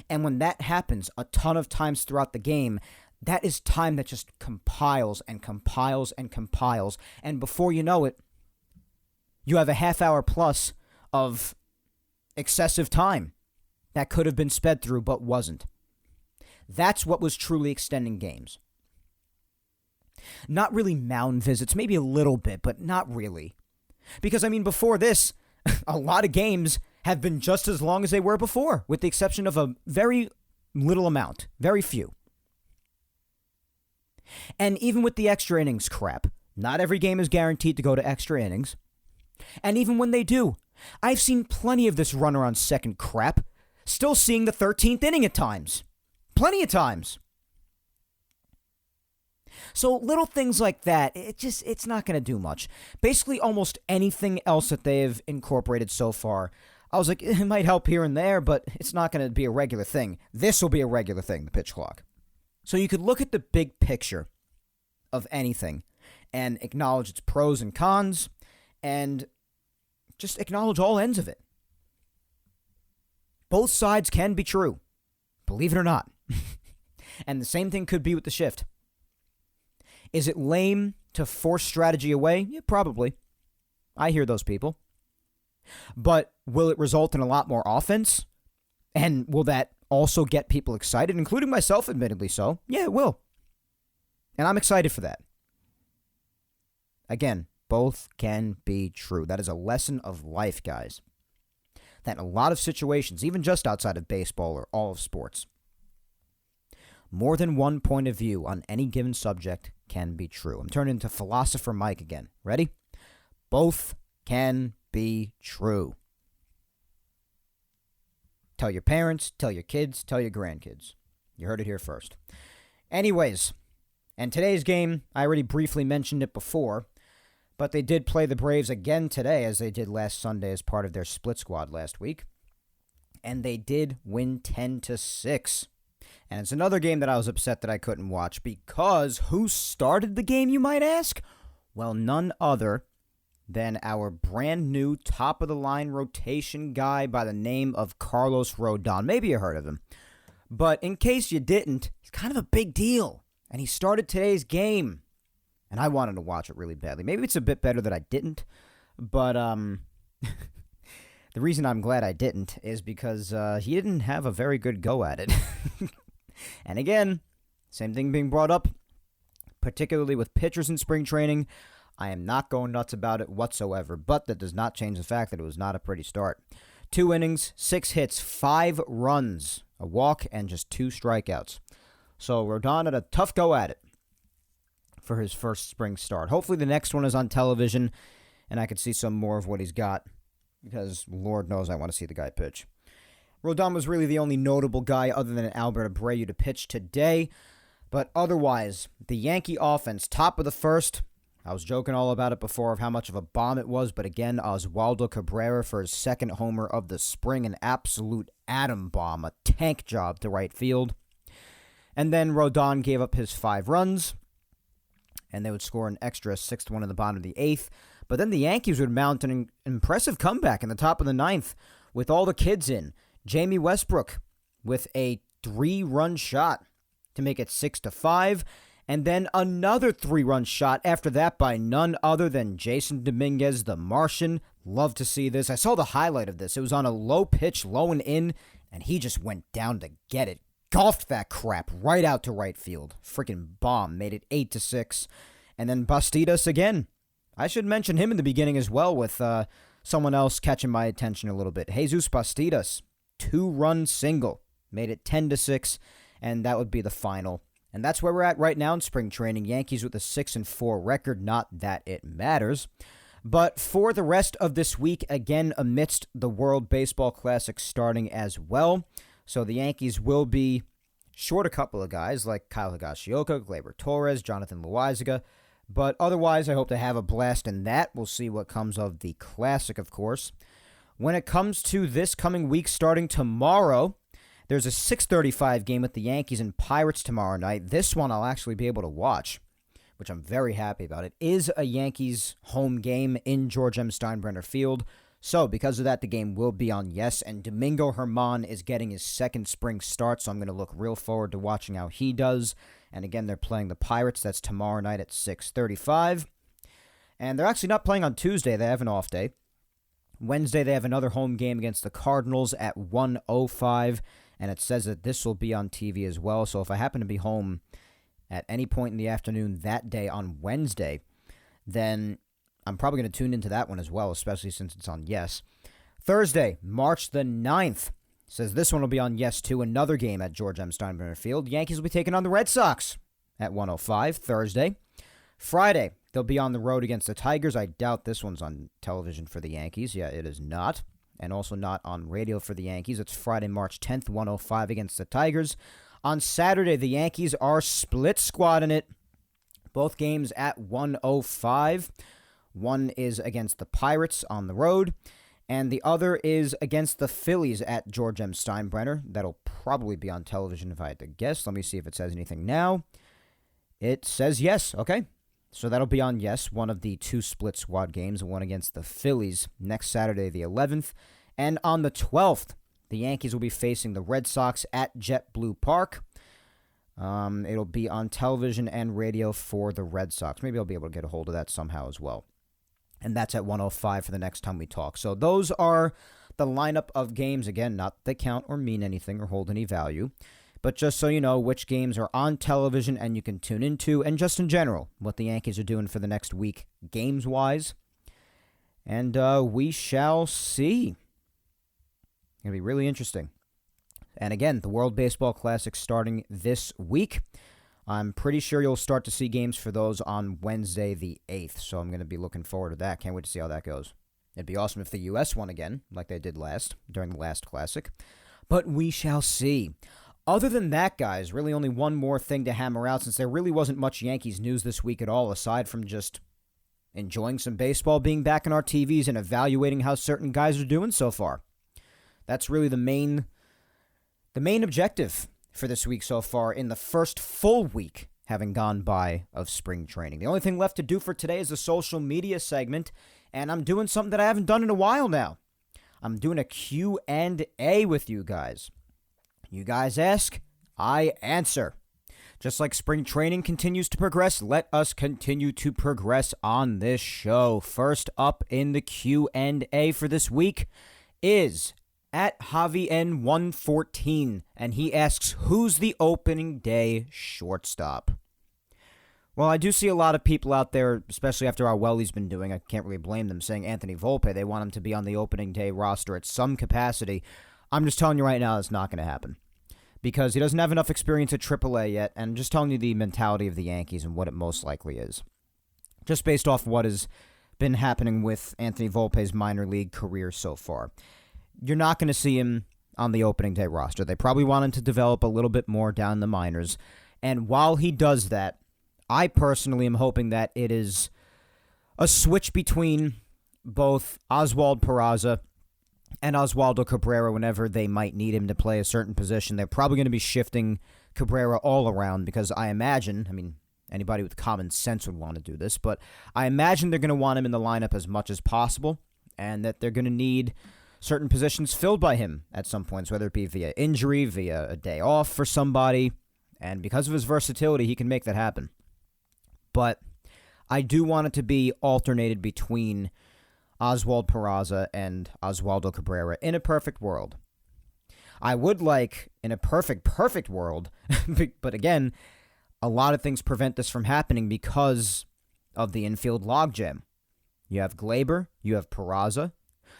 And when that happens a ton of times throughout the game, that is time that just compiles and compiles and compiles. And before you know it, you have a half hour plus of excessive time that could have been sped through but wasn't. That's what was truly extending games. Not really mound visits, maybe a little bit, but not really. Because, I mean, before this, a lot of games have been just as long as they were before, with the exception of a very little amount, very few. And even with the extra innings crap, not every game is guaranteed to go to extra innings. And even when they do, I've seen plenty of this runner on second crap, still seeing the 13th inning at times. Plenty of times. So little things like that, it's not going to do much. Basically, almost anything else that they've incorporated so far, I was like, it might help here and there, but it's not going to be a regular thing. This will be a regular thing, the pitch clock. So you could look at the big picture of anything and acknowledge its pros and cons and just acknowledge all ends of it. Both sides can be true, believe it or not. And the same thing could be with the shift. Is it lame to force strategy away? Yeah, probably. I hear those people. But will it result in a lot more offense? And will that also get people excited, including myself, admittedly so? Yeah, it will. And I'm excited for that. Again, both can be true. That is a lesson of life, guys. That in a lot of situations, even just outside of baseball or all of sports, more than one point of view on any given subject can be true. I'm turning into Philosopher Mike again. Ready? Both can be true. Tell your parents, tell your kids, tell your grandkids. You heard it here first. Anyways, and today's game, I already briefly mentioned it before, but they did play the Braves again today, as they did last Sunday as part of their split squad last week. And they did win 10-6. And it's another game that I was upset that I couldn't watch, because who started the game, you might ask? Well, none other than our brand new top-of-the-line rotation guy by the name of Carlos Rodon. Maybe you heard of him. But in case you didn't, he's kind of a big deal. And he started today's game. And I wanted to watch it really badly. Maybe it's a bit better that I didn't. But the reason I'm glad I didn't is because he didn't have a very good go at it. And again, same thing being brought up, particularly with pitchers in spring training. I am not going nuts about it whatsoever, but that does not change the fact that it was not a pretty start. 2 innings, 6 hits, 5 runs, a walk, and just 2 strikeouts. So Rodon had a tough go at it for his first spring start. Hopefully the next one is on television, and I could see some more of what he's got, because Lord knows I want to see the guy pitch. Rodon was really the only notable guy other than Albert Abreu to pitch today, but otherwise, the Yankee offense, top of the first. I was joking all about it before of how much of a bomb it was, but again, Oswaldo Cabrera for his second homer of the spring, an absolute atom bomb, a tank job to right field. And then Rodon gave up his 5 runs, and they would score an extra sixth one in the bottom of the eighth. But then the Yankees would mount an impressive comeback in the top of the ninth with all the kids in. Jamie Westbrook with a 3-run shot to make it 6-5. And then another 3-run shot after that by none other than Jason Dominguez, the Martian. Love to see this. I saw the highlight of this. It was on a low pitch, low and in, and he just went down to get it. Golfed that crap right out to right field. Freaking bomb. Made it 8-6. And then Bastidas again. I should mention him in the beginning as well with someone else catching my attention a little bit. Jesus Bastidas, 2-run single. Made it 10-6, and that would be the final. And that's where we're at right now in spring training. Yankees with a 6-4 record. Not that it matters. But for the rest of this week, again, amidst the World Baseball Classic starting as well. So the Yankees will be short a couple of guys like Kyle Higashioka, Gleyber Torres, Jonathan Loaisiga. But otherwise, I hope to have a blast in that. We'll see what comes of the Classic, of course. When it comes to this coming week starting tomorrow, there's a 6:35 game with the Yankees and Pirates tomorrow night. This one I'll actually be able to watch, which I'm very happy about. It is a Yankees home game in George M. Steinbrenner Field. So because of that, the game will be on Yes. And Domingo Germán is getting his second spring start, so I'm going to look real forward to watching how he does. And again, they're playing the Pirates. That's tomorrow night at 6:35. And they're actually not playing on Tuesday. They have an off day. Wednesday, they have another home game against the Cardinals at 1:05. And it says that this will be on TV as well. So if I happen to be home at any point in the afternoon that day on Wednesday, then I'm probably going to tune into that one as well, especially since it's on Yes. Thursday, March the 9th, says this one will be on Yes too. Another game at George M. Steinbrenner Field. Yankees will be taking on the Red Sox at 1:05 Thursday. Friday, they'll be on the road against the Tigers. I doubt this one's on television for the Yankees. Yeah, it is not. And also not on radio for the Yankees. It's Friday, March 10th, 1:05 against the Tigers. On Saturday, the Yankees are split squadding it. Both games at 1:05. One is against the Pirates on the road, and the other is against the Phillies at George M. Steinbrenner. That'll probably be on television if I had to guess. Let me see if it says anything now. It says yes. Okay. So that'll be on Yes, one of the two split squad games, one against the Phillies next Saturday, the 11th. And on the 12th, the Yankees will be facing the Red Sox at JetBlue Park. It'll be on television and radio for the Red Sox. Maybe I'll be able to get a hold of that somehow as well. And that's at 1:05 for the next time we talk. So those are the lineup of games. Again, not that they count or mean anything or hold any value, but just so you know which games are on television and you can tune into, and just in general, what the Yankees are doing for the next week games-wise. And we shall see. It's going to be really interesting. And again, the World Baseball Classic starting this week. I'm pretty sure you'll start to see games for those on Wednesday the 8th, so I'm going to be looking forward to that. Can't wait to see how that goes. It'd be awesome if the U.S. won again, like they did during the last Classic. But we shall see. Other than that, guys, really only one more thing to hammer out, since there really wasn't much Yankees news this week at all, aside from just enjoying some baseball, being back on our TVs, and evaluating how certain guys are doing so far. That's really the main objective for this week so far, in the first full week having gone by of spring training. The only thing left to do for today is the social media segment, and I'm doing something that I haven't done in a while now. I'm doing a Q&A with you guys. You guys ask, I answer. Just like spring training continues to progress, let us continue to progress on this show. First up in the Q&A for this week is at JaviN114, and he asks, who's the opening day shortstop? Well, I do see a lot of people out there, especially after how well he's been doing, I can't really blame them, saying Anthony Volpe. They want him to be on the opening day roster at some capacity. I'm just telling you right now, it's not going to happen, because he doesn't have enough experience at AAA yet, and I'm just telling you the mentality of the Yankees and what it most likely is. Just based off what has been happening with Anthony Volpe's minor league career so far. You're not going to see him on the opening day roster. They probably want him to develop a little bit more down in the minors. And while he does that, I personally am hoping that it is a switch between both Oswald Peraza and Oswaldo Cabrera whenever they might need him to play a certain position. They're probably going to be shifting Cabrera all around because I imagine, Anybody with common sense would want to do this, but I imagine they're going to want him in the lineup as much as possible, and that they're going to need certain positions filled by him at some points, whether it be via injury, via a day off for somebody, and because of his versatility, he can make that happen. But I do want it to be alternated between Oswald Peraza and Oswaldo Cabrera in a perfect world. I would like, in a perfect world, but again, a lot of things prevent this from happening because of the infield logjam. You have Gleyber, you have Peraza,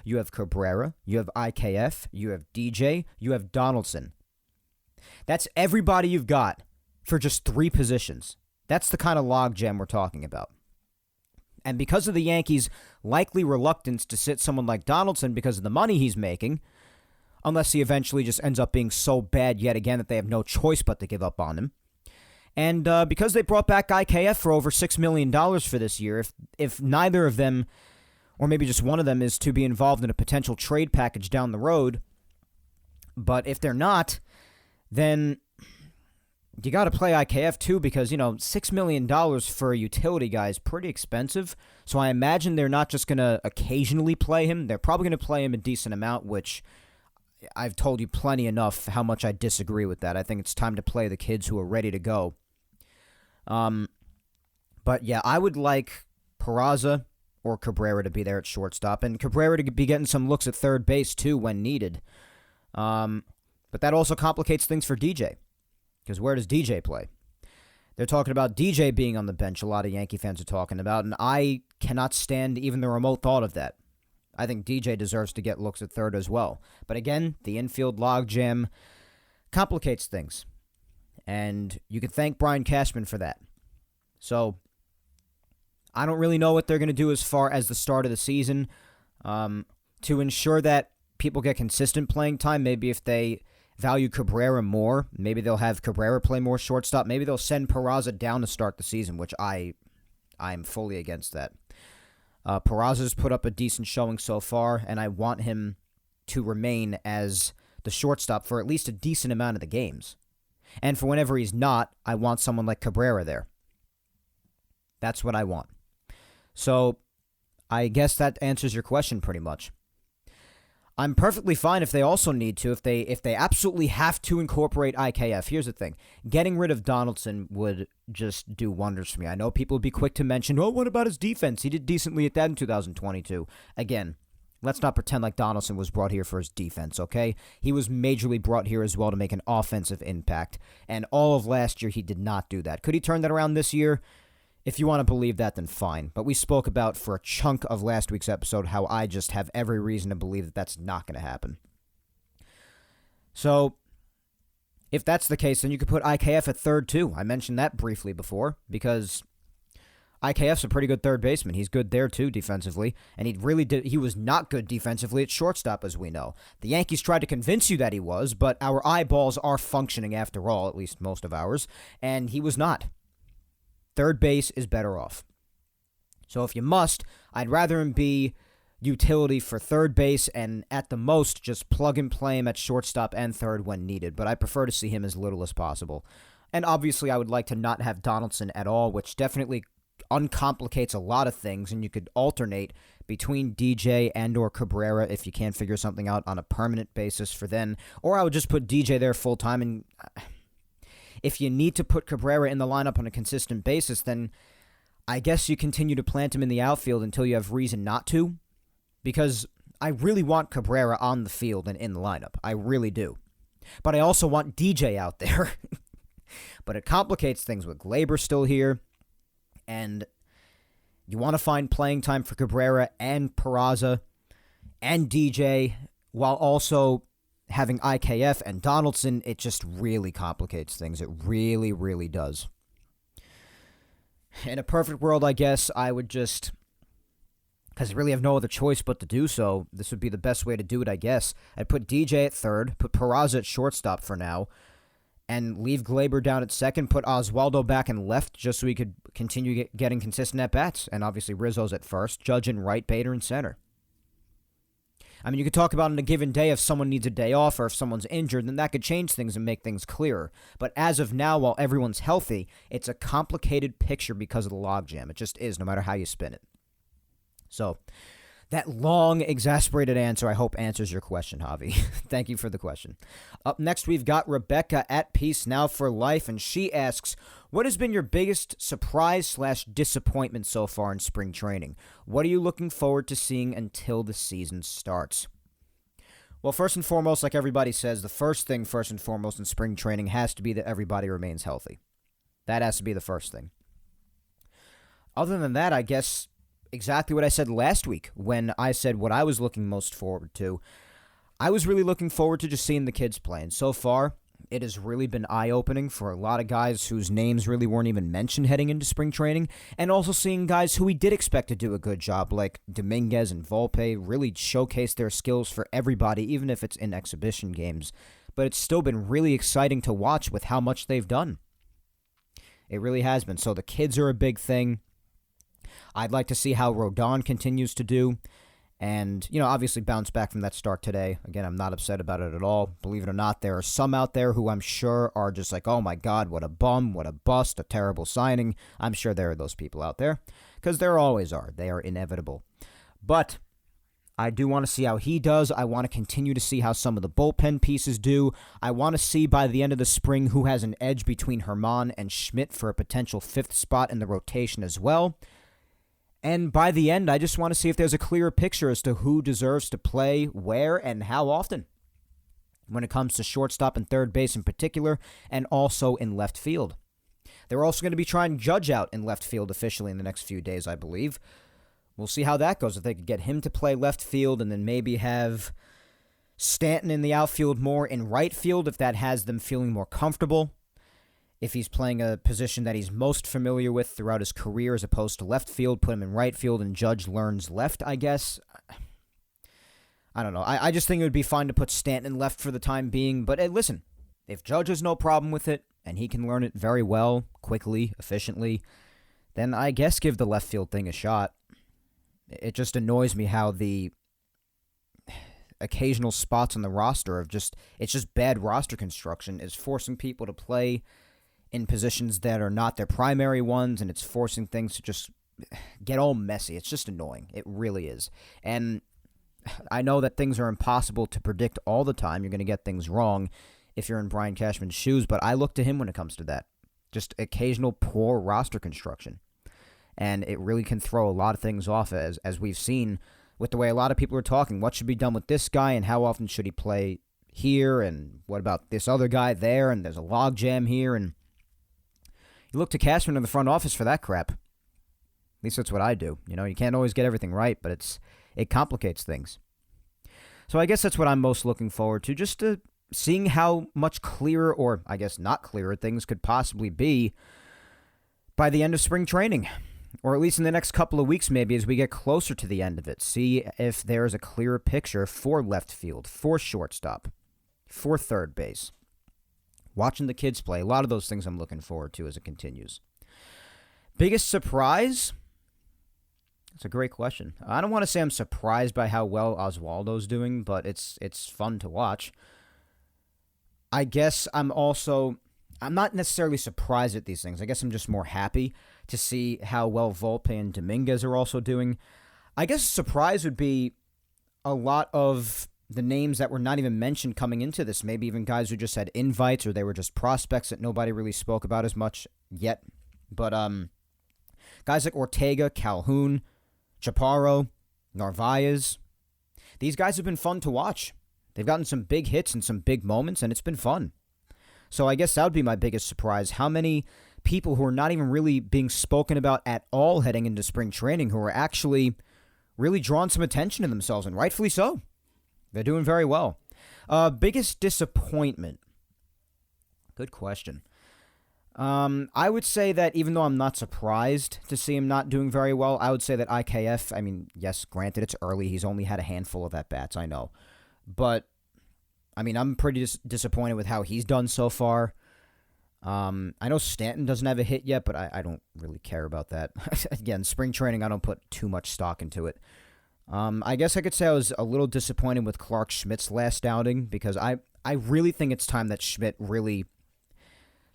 you have Cabrera, you have IKF, you have DJ, you have Donaldson. That's everybody you've got for just 3 positions. That's the kind of logjam we're talking about. And because of the Yankees' likely reluctance to sit someone like Donaldson because of the money he's making, unless he eventually just ends up being so bad yet again that they have no choice but to give up on him. And because they brought back IKF for over $6 million for this year, if neither of them, or maybe just one of them, is to be involved in a potential trade package down the road, but if they're not, then you got to play IKF too, because, $6 million for a utility guy is pretty expensive. So I imagine they're not just going to occasionally play him. They're probably going to play him a decent amount, which I've told you plenty enough how much I disagree with that. I think it's time to play the kids who are ready to go. But yeah, I would like Peraza or Cabrera to be there at shortstop, and Cabrera to be getting some looks at third base too when needed. But that also complicates things for DJ, because where does DJ play? They're talking about DJ being on the bench, a lot of Yankee fans are talking about, and I cannot stand even the remote thought of that. I think DJ deserves to get looks at third as well. But again, the infield logjam complicates things. And you can thank Brian Cashman for that. So, I don't really know what they're going to do as far as the start of the season. To ensure that people get consistent playing time, maybe if they value Cabrera more, maybe they'll have Cabrera play more shortstop. Maybe they'll send Peraza down to start the season, which I'm fully against that. Peraza's put up a decent showing so far, and I want him to remain as the shortstop for at least a decent amount of the games. And for whenever he's not, I want someone like Cabrera there. That's what I want. So, I guess that answers your question pretty much. I'm perfectly fine if they also need to, if they absolutely have to incorporate IKF. Here's the thing. Getting rid of Donaldson would just do wonders for me. I know people would be quick to mention, what about his defense? He did decently at that in 2022. Again, let's not pretend like Donaldson was brought here for his defense, okay? He was majorly brought here as well to make an offensive impact, and all of last year he did not do that. Could he turn that around this year? If you want to believe that, then fine. But we spoke about for a chunk of last week's episode how I just have every reason to believe that that's not going to happen. So, if that's the case, then you could put IKF at third too. I mentioned that briefly before because IKF's a pretty good third baseman. He's good there too defensively, and he was not good defensively at shortstop, as we know. The Yankees tried to convince you that he was, but our eyeballs are functioning after all, at least most of ours, and he was not. Third base is better off. So if you must, I'd rather him be utility for third base and at the most just plug and play him at shortstop and third when needed, but I prefer to see him as little as possible. And obviously I would like to not have Donaldson at all, which definitely uncomplicates a lot of things, and you could alternate between DJ and or Cabrera if you can't figure something out on a permanent basis for then, or I would just put DJ there full time. And if you need to put Cabrera in the lineup on a consistent basis, then I guess you continue to plant him in the outfield until you have reason not to, because I really want Cabrera on the field and in the lineup. I really do. But I also want DJ out there. But it complicates things with Gleyber still here, and you want to find playing time for Cabrera and Peraza and DJ while also having IKF and Donaldson. It just really complicates things. It really, really does. In a perfect world, I guess, I would just, because I really have no other choice but to do so, this would be the best way to do it, I guess. I'd put DJ at third, put Peraza at shortstop for now, and leave Gleyber down at second, put Oswaldo back in left just so he could continue getting consistent at-bats, and obviously Rizzo's at first, Judge in right, Bader in center. I mean, you could talk about on a given day if someone needs a day off or if someone's injured, then that could change things and make things clearer. But as of now, while everyone's healthy, it's a complicated picture because of the logjam. It just is, no matter how you spin it. So, that long, exasperated answer, I hope, answers your question, Javi. Thank you for the question. Up next, we've got Rebecca at Peace Now for Life, and she asks, what has been your biggest surprise/disappointment so far in spring training? What are you looking forward to seeing until the season starts? Well, first and foremost, like everybody says, the first thing first and foremost in spring training has to be that everybody remains healthy. That has to be the first thing. Other than that, I guess exactly what I said last week when I said what I was looking most forward to. I was really looking forward to just seeing the kids play, and so far, it has really been eye-opening for a lot of guys whose names really weren't even mentioned heading into spring training, and also seeing guys who we did expect to do a good job, like Dominguez and Volpe, really showcase their skills for everybody, even if it's in exhibition games. But it's still been really exciting to watch with how much they've done. It really has been. So the kids are a big thing. I'd like to see how Rodon continues to do. And, obviously bounce back from that start today. Again, I'm not upset about it at all. Believe it or not, there are some out there who I'm sure are just like, oh my God, what a bum, what a bust, a terrible signing. I'm sure there are those people out there. Because there always are. They are inevitable. But I do want to see how he does. I want to continue to see how some of the bullpen pieces do. I want to see by the end of the spring who has an edge between Herman and Schmidt for a potential fifth spot in the rotation as well. And by the end, I just want to see if there's a clearer picture as to who deserves to play where and how often when it comes to shortstop and third base in particular, and also in left field. They're also going to be trying Judge out in left field officially in the next few days, I believe. We'll see how that goes. If they could get him to play left field and then maybe have Stanton in the outfield more in right field, if that has them feeling more comfortable. If he's playing a position that he's most familiar with throughout his career as opposed to left field, put him in right field and Judge learns left, I guess. I don't know. I just think it would be fine to put Stanton in left for the time being. But hey, listen, if Judge has no problem with it and he can learn it very well, quickly, efficiently, then I guess give the left field thing a shot. It just annoys me how the occasional spots on the roster it's just bad roster construction is forcing people to play in positions that are not their primary ones, and it's forcing things to just get all messy. It's just annoying. It really is. And I know that things are impossible to predict all the time. You're going to get things wrong if you're in Brian Cashman's shoes, but I look to him when it comes to that. Just occasional poor roster construction. And it really can throw a lot of things off, as we've seen with the way a lot of people are talking. What should be done with this guy, and how often should he play here, and what about this other guy there, and there's a logjam here, and you look to Cashman in the front office for that crap. At least that's what I do. You can't always get everything right, but it complicates things. So I guess that's what I'm most looking forward to, just to seeing how much clearer, or I guess not clearer, things could possibly be by the end of spring training. Or at least in the next couple of weeks maybe as we get closer to the end of it. See if there's a clearer picture for left field, for shortstop, for third base. Watching the kids play, a lot of those things I'm looking forward to as it continues. Biggest surprise? That's a great question. I don't want to say I'm surprised by how well Oswaldo's doing, but it's fun to watch. I guess I'm not necessarily surprised at these things. I guess I'm just more happy to see how well Volpe and Dominguez are also doing. I guess a surprise would be a lot of the names that were not even mentioned coming into this, maybe even guys who just had invites or they were just prospects that nobody really spoke about as much yet. But guys like Ortega, Calhoun, Chaparro, Narvaez, these guys have been fun to watch. They've gotten some big hits and some big moments, and it's been fun. So I guess that would be my biggest surprise. How many people who are not even really being spoken about at all heading into spring training who are actually really drawing some attention to themselves, and rightfully so. They're doing very well. Biggest disappointment? Good question. I would say that even though I'm not surprised to see him not doing very well, I would say that IKF, I mean, yes, granted, it's early. He's only had a handful of at-bats, I know. But, I mean, I'm pretty disappointed with how he's done so far. I know Stanton doesn't have a hit yet, but I don't really care about that. Again, spring training, I don't put too much stock into it. I guess I could say I was a little disappointed with Clark Schmidt's last outing because I really think it's time that Schmidt really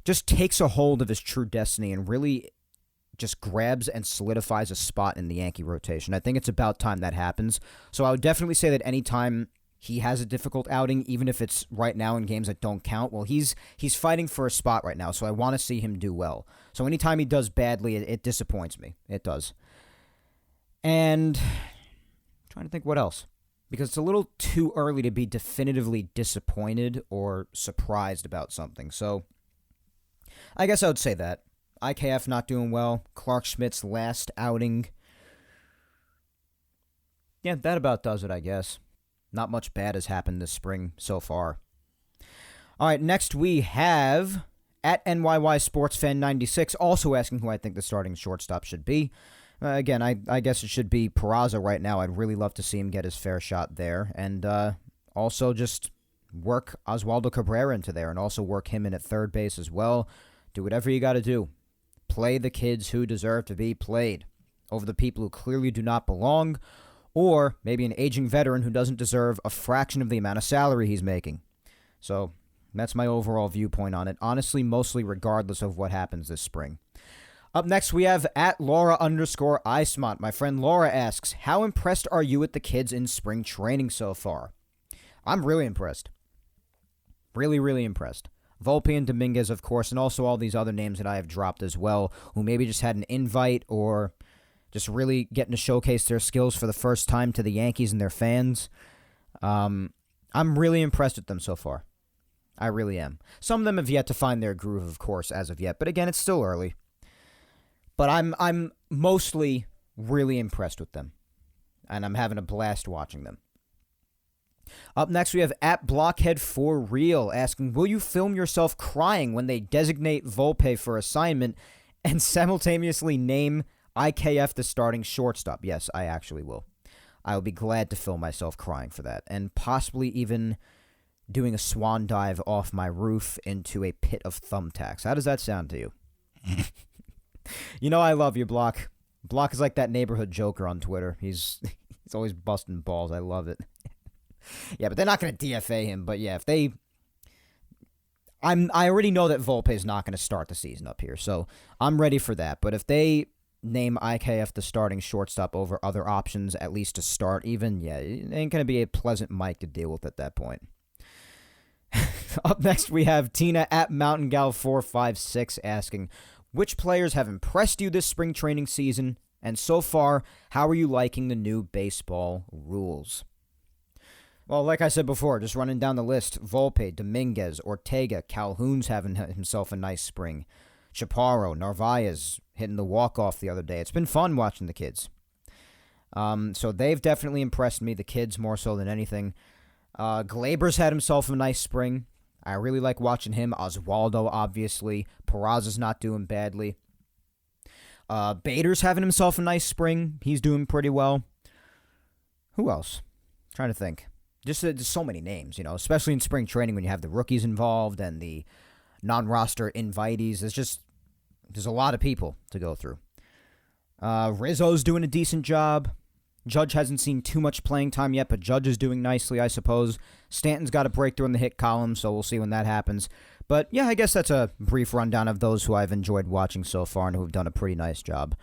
just takes a hold of his true destiny and really just grabs and solidifies a spot in the Yankee rotation. I think it's about time that happens. So I would definitely say that anytime he has a difficult outing, even if it's right now in games that don't count, well, he's fighting for a spot right now, so I want to see him do well. So anytime he does badly, it disappoints me. It does. And I'm trying to think what else. Because it's a little too early to be definitively disappointed or surprised about something. So I guess I would say that. IKF not doing well. Clark Schmidt's last outing. Yeah, that about does it, I guess. Not much bad has happened this spring so far. All right, next we have at NYY Sportsfan 96 also asking who I think the starting shortstop should be. Again, I guess it should be Peraza right now. I'd really love to see him get his fair shot there. And also just work Oswaldo Cabrera into there and also work him in at third base as well. Do whatever you got to do. Play the kids who deserve to be played over the people who clearly do not belong, or maybe an aging veteran who doesn't deserve a fraction of the amount of salary he's making. So that's my overall viewpoint on it. Honestly, mostly regardless of what happens this spring. Up next, we have at Laura_Eismont. My friend Laura asks, how impressed are you with the kids in spring training so far? I'm really impressed. Really, really impressed. Volpe and Dominguez, of course, and also all these other names that I have dropped as well, who maybe just had an invite or just really getting to showcase their skills for the first time to the Yankees and their fans. I'm really impressed with them so far. I really am. Some of them have yet to find their groove, of course, as of yet, but again, it's still early. But I'm mostly really impressed with them, and I'm having a blast watching them. Up next, we have at Blockhead for Real asking, will you film yourself crying when they designate Volpe for assignment and simultaneously name IKF the starting shortstop? Yes, I actually will. I will be glad to film myself crying for that, and possibly even doing a swan dive off my roof into a pit of thumbtacks. How does that sound to you? You know I love you, Block. Block is like that neighborhood joker on Twitter. He's always busting balls. I love it. Yeah, but they're not going to DFA him. But yeah, if they... I already know that Volpe is not going to start the season up here, so I'm ready for that. But if they name IKF the starting shortstop over other options, at least to start even, yeah, it ain't going to be a pleasant mic to deal with at that point. Up next, we have Tina at MountainGal456 asking, which players have impressed you this spring training season? And so far, how are you liking the new baseball rules? Well, like I said before, just running down the list, Volpe, Dominguez, Ortega, Calhoun's having himself a nice spring. Chaparro, Narvaez hitting the walk-off the other day. It's been fun watching the kids. So they've definitely impressed me, the kids, more so than anything. Glaber's had himself a nice spring. I really like watching him. Oswaldo, obviously. Peraza's not doing badly. Bader's having himself a nice spring. He's doing pretty well. Who else? Trying to think. Just so many names, you know, especially in spring training when you have the rookies involved and the non-roster invitees. There's a lot of people to go through. Rizzo's doing a decent job. Judge hasn't seen too much playing time yet, but Judge is doing nicely, I suppose. Stanton's got a breakthrough in the hit column, so we'll see when that happens. But yeah, I guess that's a brief rundown of those who I've enjoyed watching so far and who have done a pretty nice job.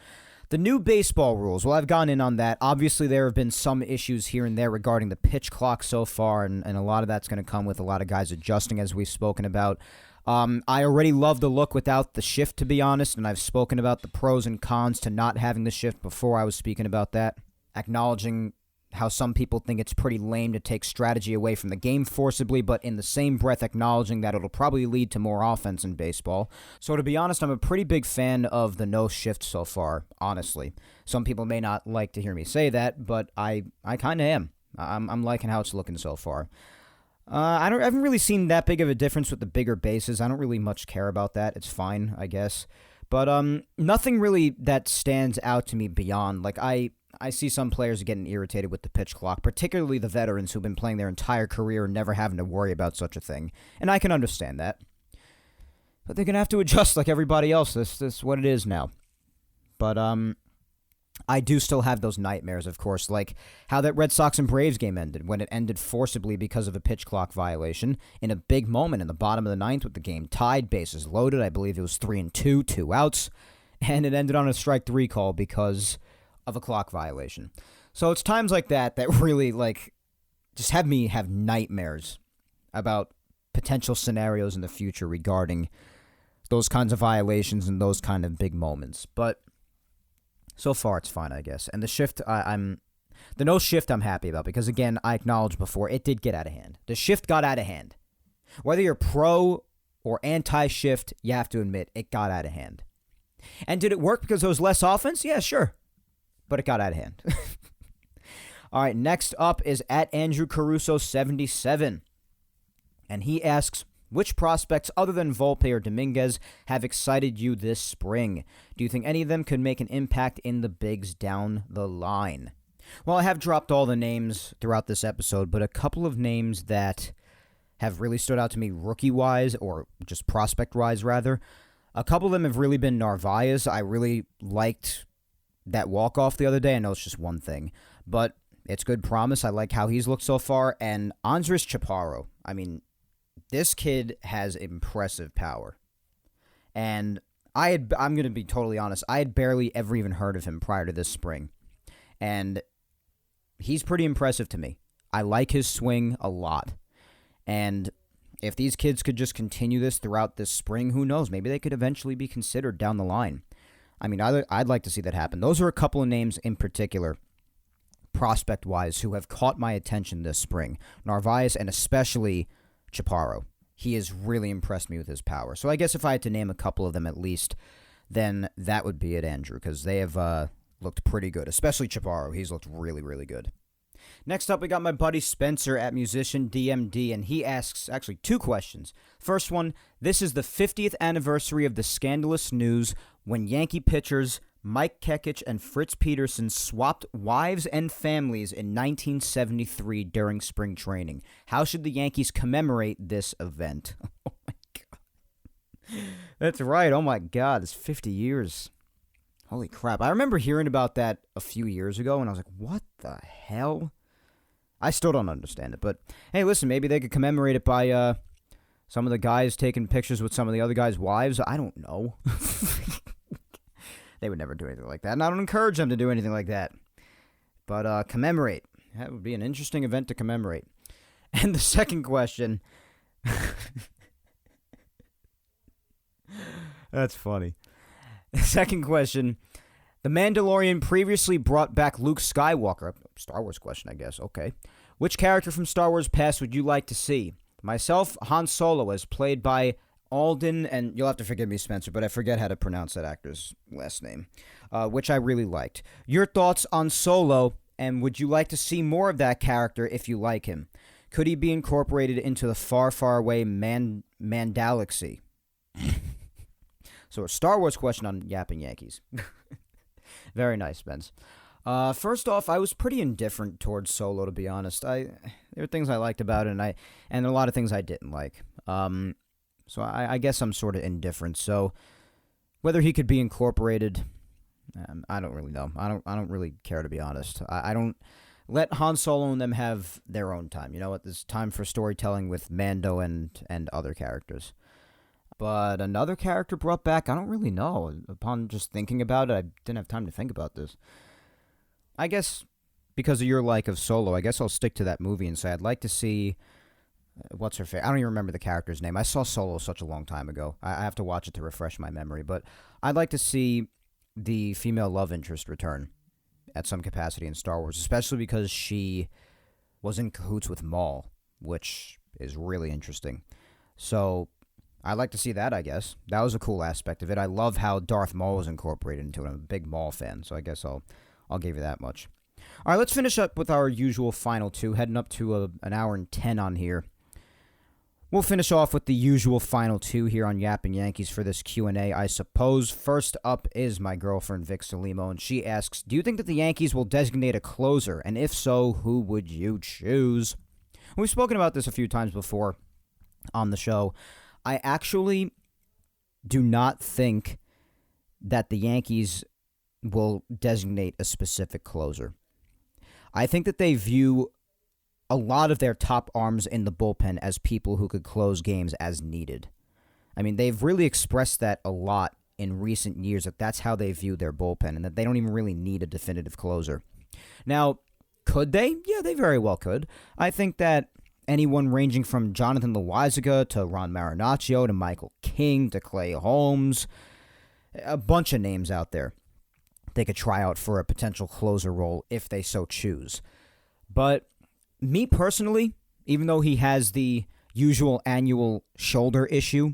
The new baseball rules, well, I've gone in on that. Obviously, there have been some issues here and there regarding the pitch clock so far, and a lot of that's going to come with a lot of guys adjusting, as we've spoken about. I already love the look without the shift, to be honest, and I've spoken about the pros and cons to not having the shift before I was speaking about that, acknowledging how some people think it's pretty lame to take strategy away from the game forcibly, but in the same breath acknowledging that it'll probably lead to more offense in baseball. So to be honest, I'm a pretty big fan of the no shift so far, honestly. Some people may not like to hear me say that, but I kind of am. I'm liking how it's looking so far. I haven't really seen that big of a difference with the bigger bases. I don't really much care about that. It's fine, I guess. But nothing really that stands out to me beyond, like, I see some players getting irritated with the pitch clock, particularly the veterans who've been playing their entire career and never having to worry about such a thing. And I can understand that. But they're going to have to adjust like everybody else. This is what it is now. But I do still have those nightmares, of course, like how that Red Sox and Braves game ended, when it ended forcibly because of a pitch clock violation in a big moment in the bottom of the ninth with the game tied, bases loaded. I believe it was 3-2, 2 outs, and it ended on a strike three call because of a clock violation. So it's times like that that really, like, just have me have nightmares about potential scenarios in the future regarding those kinds of violations and those kind of big moments. But so far, it's fine, I guess. And the shift, the no shift I'm happy about because, again, I acknowledged before, it did get out of hand. The shift got out of hand. Whether you're pro or anti-shift, you have to admit, it got out of hand. And did it work because there was less offense? Yeah, sure. But it got out of hand. All right, next up is at Andrew Caruso 77. And he asks, which prospects other than Volpe or Dominguez have excited you this spring? Do you think any of them could make an impact in the bigs down the line? Well, I have dropped all the names throughout this episode, but a couple of names that have really stood out to me rookie-wise, or just prospect-wise, rather. A couple of them have really been Narvaez. I really liked that walk-off the other day. I know it's just one thing, but it's good promise. I like how he's looked so far. And Andres Chaparro, I mean, this kid has impressive power. And I'm going to be totally honest, I had barely ever even heard of him prior to this spring. And he's pretty impressive to me. I like his swing a lot. And if these kids could just continue this throughout this spring, who knows? Maybe they could eventually be considered down the line. I mean, I'd like to see that happen. Those are a couple of names in particular, prospect-wise, who have caught my attention this spring. Narvaez and especially Chaparro. He has really impressed me with his power. So I guess if I had to name a couple of them at least, then that would be it, Andrew, because they have looked pretty good, especially Chaparro. He's looked really, really good. Next up, we got my buddy Spencer at Musician DMD, and he asks actually two questions. First one, this is the 50th anniversary of the scandalous news when Yankee pitchers Mike Kekich and Fritz Peterson swapped wives and families in 1973 during spring training. How should the Yankees commemorate this event? Oh my God. That's right. Oh my God. It's 50 years. Holy crap. I remember hearing about that a few years ago, and I was like, what the hell? I still don't understand it, but hey, listen, maybe they could commemorate it by some of the guys taking pictures with some of the other guys' wives. I don't know. They would never do anything like that, and I don't encourage them to do anything like that. But commemorate. That would be an interesting event to commemorate. And the second question... That's funny. The second question... The Mandalorian previously brought back Luke Skywalker. Star Wars question, I guess. Okay. Which character from Star Wars past would you like to see? Myself, Han Solo, as played by Alden, and you'll have to forgive me, Spencer, but I forget how to pronounce that actor's last name, which I really liked. Your thoughts on Solo, and would you like to see more of that character if you like him? Could he be incorporated into the far, far away Mandalaxy? So a Star Wars question on Yapping Yankees. Very nice, Spence. First off, I was pretty indifferent towards Solo, to be honest. There were things I liked about it, and a lot of things I didn't like. So I guess I'm sort of indifferent. So whether he could be incorporated, I don't really know. I don't really care, to be honest. I don't let Han Solo and them have their own time. You know what? There's time for storytelling with Mando and other characters. But another character brought back, I don't really know. Upon just thinking about it, I didn't have time to think about this. I guess because of your like of Solo, I guess I'll stick to that movie and say I'd like to see, what's her face? I don't even remember the character's name. I saw Solo such a long time ago. I have to watch it to refresh my memory. But I'd like to see the female love interest return at some capacity in Star Wars, especially because she was in cahoots with Maul, which is really interesting. So I'd like to see that, I guess. That was a cool aspect of it. I love how Darth Maul was incorporated into it. I'm a big Maul fan, so I guess I'll give you that much. All right, let's finish up with our usual final two, heading up to an hour and 10 on here. We'll finish off with the usual final two here on Yapping Yankees for this Q&A, I suppose. First up is my girlfriend, Vic Salimo, and she asks, do you think that the Yankees will designate a closer? And if so, who would you choose? We've spoken about this a few times before on the show. I actually do not think that the Yankees will designate a specific closer. I think that they view a lot of their top arms in the bullpen as people who could close games as needed. I mean, they've really expressed that a lot in recent years, that that's how they view their bullpen and that they don't even really need a definitive closer. Now, could they? Yeah, they very well could. I think that anyone ranging from Jonathan Loaisiga to Ron Marinaccio to Michael King to Clay Holmes, a bunch of names out there they could try out for a potential closer role if they so choose. But me personally, even though he has the usual annual shoulder issue,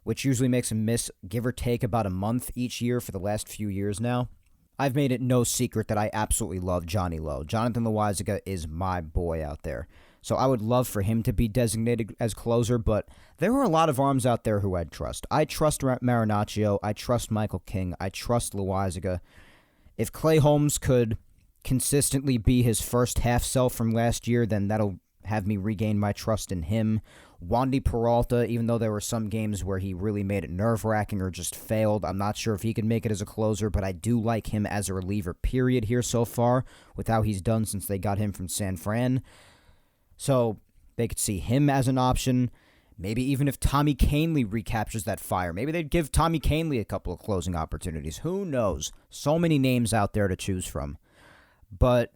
which usually makes him miss give or take about a month each year for the last few years now, I've made it no secret that I absolutely love Johnny Lowe. Jonathan Loaisiga is my boy out there. So I would love for him to be designated as closer, but there are a lot of arms out there who I'd trust. I trust Marinaccio. I trust Michael King. I trust Loaisiga. If Clay Holmes could consistently be his first half self from last year, then that'll have me regain my trust in him. Wandy Peralta, even though there were some games where he really made it nerve-wracking or just failed, I'm not sure if he can make it as a closer, but I do like him as a reliever, period, here so far, with how he's done since they got him from San Fran. So they could see him as an option. Maybe even if Tommy Kahnle recaptures that fire, maybe they'd give Tommy Kahnle a couple of closing opportunities. Who knows? So many names out there to choose from. But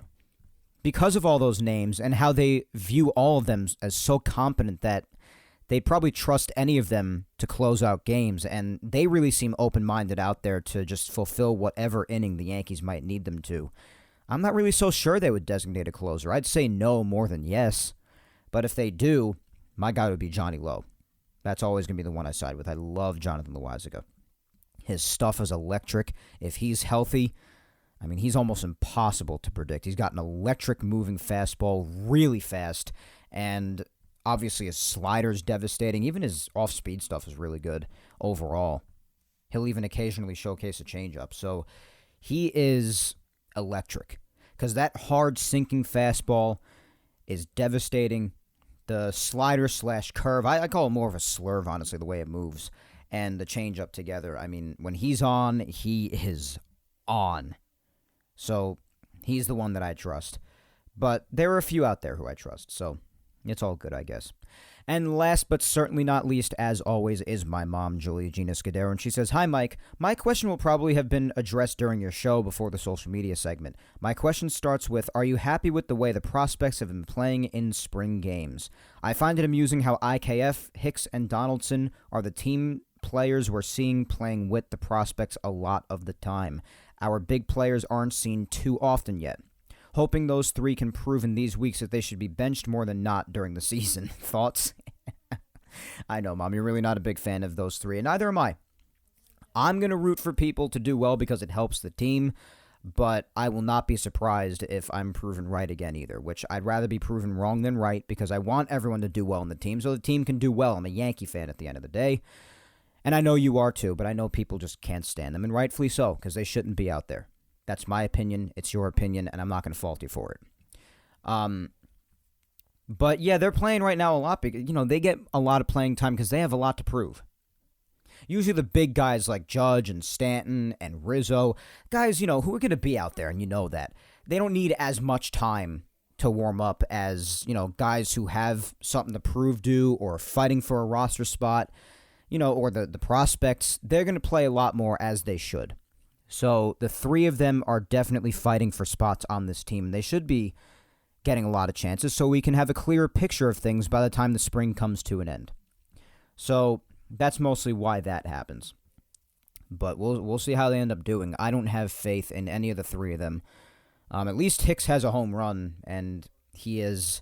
because of all those names and how they view all of them as so competent that they'd probably trust any of them to close out games, and they really seem open-minded out there to just fulfill whatever inning the Yankees might need them to, I'm not really so sure they would designate a closer. I'd say no more than yes. But if they do, my guy would be Johnny Lowe. That's always going to be the one I side with. I love Jonathan Loaisiga. His stuff is electric. If he's healthy, I mean, he's almost impossible to predict. He's got an electric moving fastball, really fast, and obviously his slider's devastating. Even his off-speed stuff is really good overall. He'll even occasionally showcase a changeup. So he is electric because that hard sinking fastball is devastating. The slider/curve, I call it more of a slurve, honestly, the way it moves, and the changeup together. I mean, when he's on, he is on. So he's the one that I trust. But there are a few out there who I trust, so it's all good, I guess. And last but certainly not least, as always, is my mom, Julia Gina Scudero, and she says, "Hi, Mike. My question will probably have been addressed during your show before the social media segment. My question starts with, are you happy with the way the prospects have been playing in spring games? I find it amusing how IKF, Hicks, and Donaldson are the team players we're seeing playing with the prospects a lot of the time. Our big players aren't seen too often yet. Hoping those three can prove in these weeks that they should be benched more than not during the season. Thoughts?" I know, Mom, you're really not a big fan of those three, and neither am I. I'm going to root for people to do well because it helps the team, but I will not be surprised if I'm proven right again either, which I'd rather be proven wrong than right because I want everyone to do well in the team so the team can do well. I'm a Yankee fan at the end of the day, and I know you are too, but I know people just can't stand them, and rightfully so because they shouldn't be out there. That's my opinion. It's your opinion, and I'm not going to fault you for it. But yeah, they're playing right now a lot because, they get a lot of playing time because they have a lot to prove. Usually the big guys like Judge and Stanton and Rizzo, guys, who are going to be out there, and you know that. They don't need as much time to warm up as, guys who have something to prove do or are fighting for a roster spot, or the prospects. They're going to play a lot more as they should. So the three of them are definitely fighting for spots on this team. They should be getting a lot of chances so we can have a clearer picture of things by the time the spring comes to an end. So that's mostly why that happens. But we'll see how they end up doing. I don't have faith in any of the three of them. At least Hicks has a home run, and he has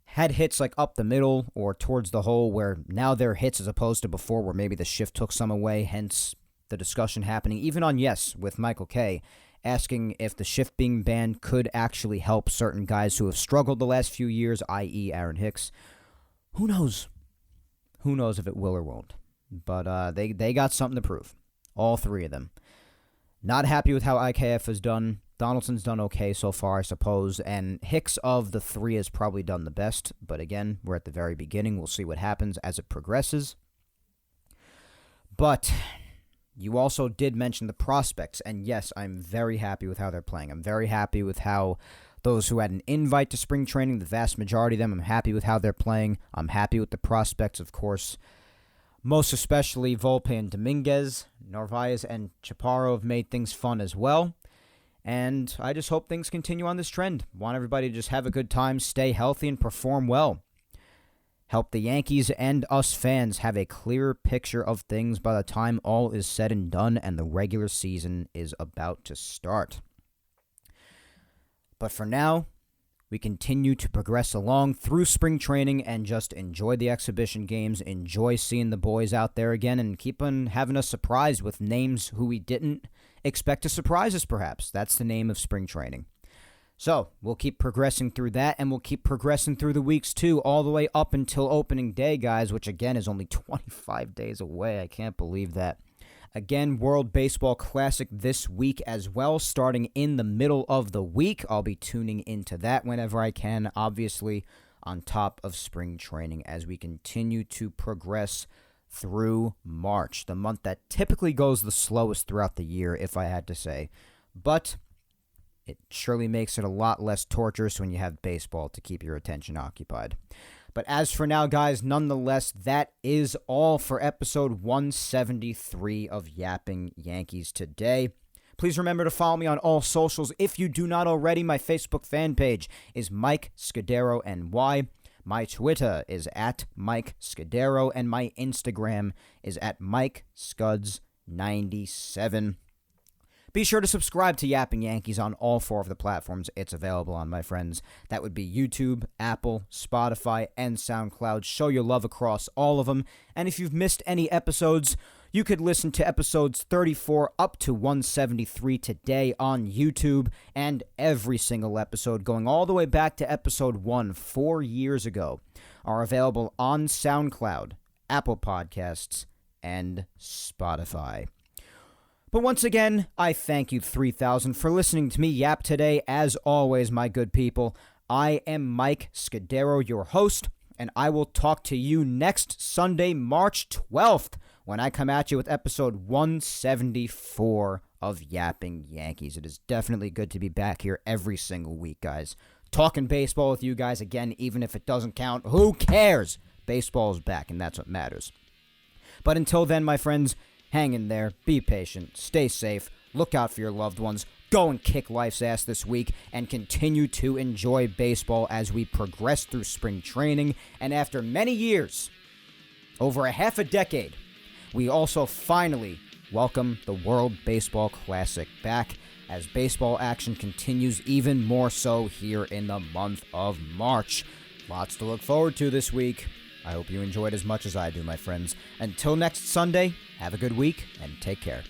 had hits like up the middle or towards the hole where now they're hits as opposed to before where maybe the shift took some away, hence the discussion happening, even on Yes with Michael K., asking if the shift being banned could actually help certain guys who have struggled the last few years, i.e. Aaron Hicks. Who knows? Who knows if it will or won't? But they got something to prove. All three of them. Not happy with how IKF has done. Donaldson's done okay so far, I suppose. And Hicks of the three has probably done the best. But again, we're at the very beginning. We'll see what happens as it progresses. But You also did mention the prospects, and yes, I'm very happy with how they're playing. I'm very happy with how those who had an invite to spring training, the vast majority of them, I'm happy with how they're playing. I'm happy with the prospects, of course. Most especially Volpe and Dominguez, Narvaez and Chaparro have made things fun as well. And I just hope things continue on this trend. Want everybody to just have a good time, stay healthy, and perform well. Help the Yankees and us fans have a clearer picture of things by the time all is said and done and the regular season is about to start. But for now, we continue to progress along through spring training and just enjoy the exhibition games, enjoy seeing the boys out there again, and keep on having us surprised with names who we didn't expect to surprise us, perhaps. That's the name of spring training. So we'll keep progressing through that, and we'll keep progressing through the weeks, too, all the way up until opening day, guys, which, again, is only 25 days away. I can't believe that. Again, World Baseball Classic this week as well, starting in the middle of the week. I'll be tuning into that whenever I can, obviously, on top of spring training as we continue to progress through March, the month that typically goes the slowest throughout the year, if I had to say. But it surely makes it a lot less torturous when you have baseball to keep your attention occupied. But as for now, guys, nonetheless, that is all for episode 173 of Yapping Yankees today. Please remember to follow me on all socials. If you do not already, my Facebook fan page is Mike Scudero NY. My Twitter is at Mike Scudero, and my Instagram is at MikeScuds97. Be sure to subscribe to Yapping Yankees on all 4 of the platforms it's available on, my friends. That would be YouTube, Apple, Spotify, and SoundCloud. Show your love across all of them. And if you've missed any episodes, you could listen to episodes 34 up to 173 today on YouTube, and every single episode going all the way back to episode 1 4 years ago are available on SoundCloud, Apple Podcasts, and Spotify. But once again, I thank you 3,000 for listening to me yap today. As always, my good people, I am Mike Scudero, your host, and I will talk to you next Sunday, March 12th, when I come at you with episode 174 of Yapping Yankees. It is definitely good to be back here every single week, guys. Talking baseball with you guys again, even if it doesn't count. Who cares? Baseball is back, and that's what matters. But until then, my friends, hang in there, be patient, stay safe, look out for your loved ones, go and kick life's ass this week, and continue to enjoy baseball as we progress through spring training. And after many years, over a half a decade, we also finally welcome the World Baseball Classic back as baseball action continues even more so here in the month of March. Lots to look forward to this week. I hope you enjoyed as much as I do, my friends. Until next Sunday, have a good week and take care.